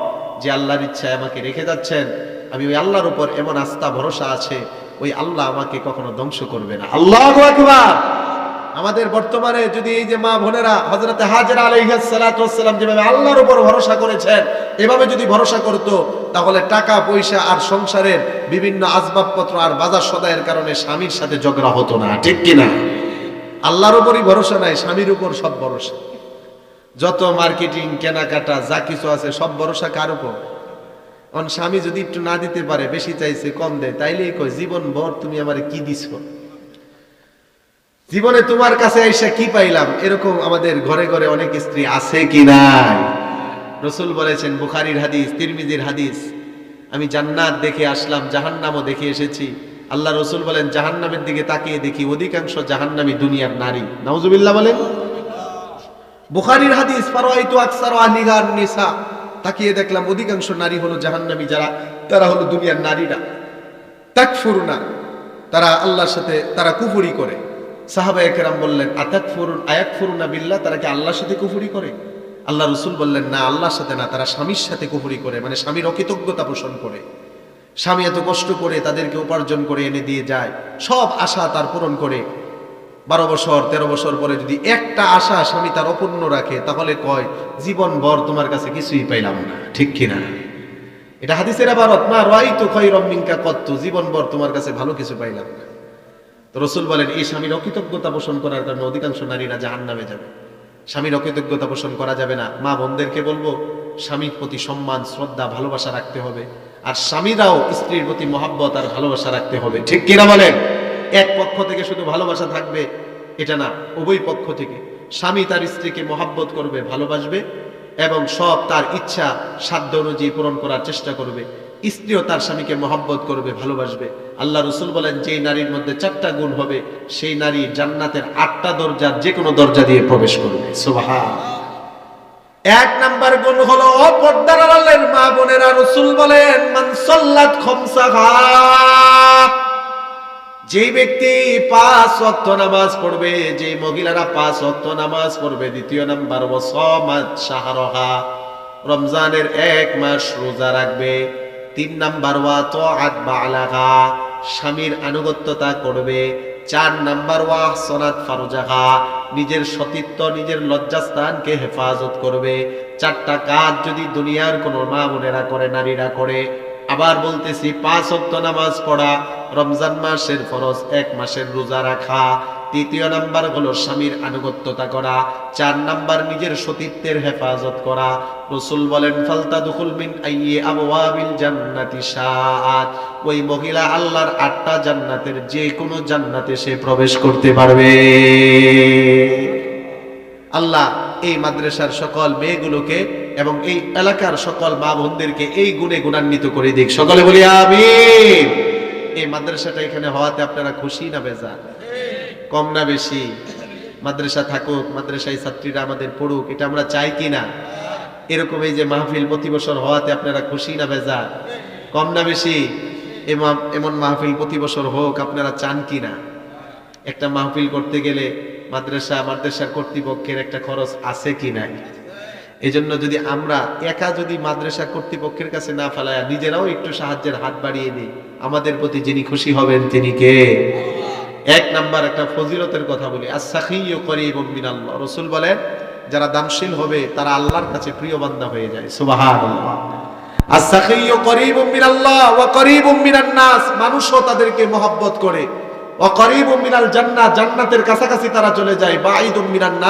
যে আল্লাহর ইচ্ছায় আমাকে রেখে যাচ্ছেন, আমি ওই আল্লাহর উপর এমন আস্থা ভরসা আছে, ওই আল্লাহ আমাকে কখনো ধ্বংস করবে না। আল্লাহু আকবার। আমাদের বর্তমানে যদি এই যে মা বোনেরা হযরতে হাজেরা আলাইহিস সালাতু ওয়াস সালাম যেভাবে আল্লাহর উপর ভরসা করেছেন, এভাবে যদি ভরসা করত, তাহলে টাকা পয়সা আর সংসারের বিভিন্ন আসবাবপত্র আর বাজার সদাইয়ের কারণে স্বামীর সাথে ঝগড়া হতো না, ঠিক কিনা? আল্লাহর উপরই ভরসা নাই, স্বামীর উপর সব ভরসা। যত মার্কেটিং কেনাকাটা যা কিছু আছে সব ভরসা কার উপর? অন স্বামী যদি একটু না দিতে পারে, বেশি চাইছে কম দেয়, তাইলেই কয় জীবন ভর তুমি আমারে কি দিছো, জীবনে তোমার কাছে আইসা কি পাইলাম। এরকম আমাদের ঘরে ঘরে অনেক স্ত্রী আছে কি নাই? রাসূল বলেছেন, বুখারীর হাদিস, তিরমিজির হাদিস, আমি জান্নাত দেখে আসলাম, জাহান্নামও দেখে এসেছি। আল্লাহ রাসূল বলেন, জাহান্নামের দিকে তাকিয়ে দেখি অধিকাংশ জাহান্নামী দুনিয়ার নারী। নাউজুবিল্লাহ বলেন। বুখারীর হাদিস, ফারাইতু আকসারু আহলিহা নিসা, তাকিয়ে দেখলাম অধিকাংশ নারী হলো জাহান্নামী, যারা তারা হলো দুনিয়ার নারীরা। তাকফুরুনা, তারা আল্লাহর সাথে তারা কুফরি করে। সাহাবায়ে কেরাম বললেন, আয়াকফুরুনা বিল্লাহ, তারা কি আল্লাহর সাথে কুফরি করে? আল্লাহ রাসূল বললেন, না, আল্লাহর সাথে না, তারা স্বামীর সাথে কুফরি করে, মানে স্বামীর অকৃতজ্ঞতা পোষণ করে। স্বামী এত কষ্ট করে তাদেরকে উপার্জন করে এনে দিয়ে যায়, সব আশা তার পূরণ করে। 12 বছর 13 বছর পরে যদি একটা আশা স্বামী তার অপূর্ণ রাখে, তাহলে কয় জীবন ভর তোমার কাছে কিছুই পাইলাম না, ঠিক কিনা? এটা হাদিসের ইবারত, মা রাআইতু খায়রাম মিনকা কত্তু, জীবন ভর তোমার কাছে ভালো কিছু পাইলাম না। তো রাসূল বলেন, এই স্বামীর অকৃতজ্ঞতা পোষণ করার কারণে অধিকাংশ নারীরা জাহান্নামে যাবে। স্বামীর অকৃতজ্ঞতা পোষণ করা যাবে না। মা বোনদেরকে বলবো, স্বামীর প্রতি সম্মান, শ্রদ্ধা, ভালোবাসা রাখতে হবে। আর স্বামীরাও স্ত্রীর প্রতি মহব্বত আর ভালোবাসা রাখতে হবে, ঠিক কিনা বলেন? এক পক্ষ থেকে শুধু ভালোবাসা থাকবে এটা না, উভয় পক্ষ থেকে। স্বামী তার স্ত্রীকে মহব্বত করবে, ভালোবাসবে এবং সব তার ইচ্ছা সাধ্য অনুযায়ী পূরণ করার চেষ্টা করবে। স্ত্রীও তার স্বামীকে মহব্বত করবে, ভালোবাসবে। আল্লাহ রাসূল বলেন, যে নারীর মধ্যে 4টা গুণ হবে, সেই নারী জান্নাতের 8টা দরজার যে কোনো দরজা দিয়ে প্রবেশ করবে। সুবহানাল্লাহ। 1 নাম্বার গুণ হলো পর্দার আড়ালের মা বোনেরা। রাসূল বলেন, মান সাল্লাত খামসাহা, যে ব্যক্তি 5 ওয়াক্ত নামাজ পড়বে, যে মহিলারা 5 ওয়াক্ত নামাজ পড়বে। 2 নাম্বার, ওয়াসামাত শাহরাহা, রমজানের 1 মাস রোজা রাখবে। 3 নাম্বার, ওয়া তাআত বালাহা, স্বামীর আনুগত্যতা করবে। 4 নাম্বার, ওয়া আহসানাত ফারজাহা, নিজের সতীত্ব, নিজের লজ্জাস্থানকে হেফাজত করবে। 4টা কাজ যদি দুনিয়ার কোন মা বোনেরা করে, নারীরা করে, আবার বলতেছি, 5 ওয়াক্ত নামাজ পড়া, রমজান মাসের ফরজ, 1 মাসের রোজা রাখা। 3 নাম্বার হলো স্বামীর আনুগত্যতা করা। 4 নাম্বার, নিজের সতীত্বের হেফাজত করা। রাসূল বলেন, ফালতাদখুল মিন আইয়ি আবওয়াবিল জান্নাতি শাআত, ওই মহিলা আল্লাহর 8টা জান্নাতের যে কোনো জান্নাতে সে প্রবেশ করতে পারবে। আল্লাহ এই মাদ্রাসার সকল মেয়েগুলোকে এবং এই এলাকার সকল মা বোনদেরকে এই গুণে গুণান্বিত করে দিক, সকলে বলি আমিন। এই মাদ্রাসাটা এখানে হওয়াতে আপনারা খুশি না বেজার? কম না বেশি? মাদ্রাসা থাকুক, মাদ্রাসায় ছাত্রীরা আমাদের পড়ুক, এটা আমরা চাই কি না? এরকম এই যে মাহফিল প্রতি বছর হওয়াতে আপনারা খুশি না বেজার? কম না বেশি? এমন মাহফিল প্রতি বছর হোক, আপনারা চান কি না? একটা মাহফিল করতে গেলে মাদ্রাসার কর্তৃপক্ষের একটা খরচ আছে কি নাই? এই জন্য যদি আমরা একা যদি মাদ্রাসা কর্তৃপক্ষের কাছে না ফেলায় নিজেরাও একটু সাহায্যের হাত বাড়িয়ে দিই, আমাদের প্রতি যিনি খুশি হবেন তিনি কে? 1 নাম্বার একটা ফজিলতের কথা বলি, আস-সাখিয়্যু করিবুম মিনাল্লাহ। রাসূল বলেন, যারা দানশীল হবে তারা আল্লাহর কাছে প্রিয় বান্দা হয়ে যায়। সুবহানাল্লাহ। আস-সাখিয়্যু করিবুম মিনাল্লাহ ওয়া করিবুম মিনান নাস, মানুষও তাদেরকে মহব্বত করে। ওয়া করিবুম মিনাল জান্নাহ, জান্নাতের কাছাকাছি তারা চলে যায়। বাঈদুম মিনান নাস।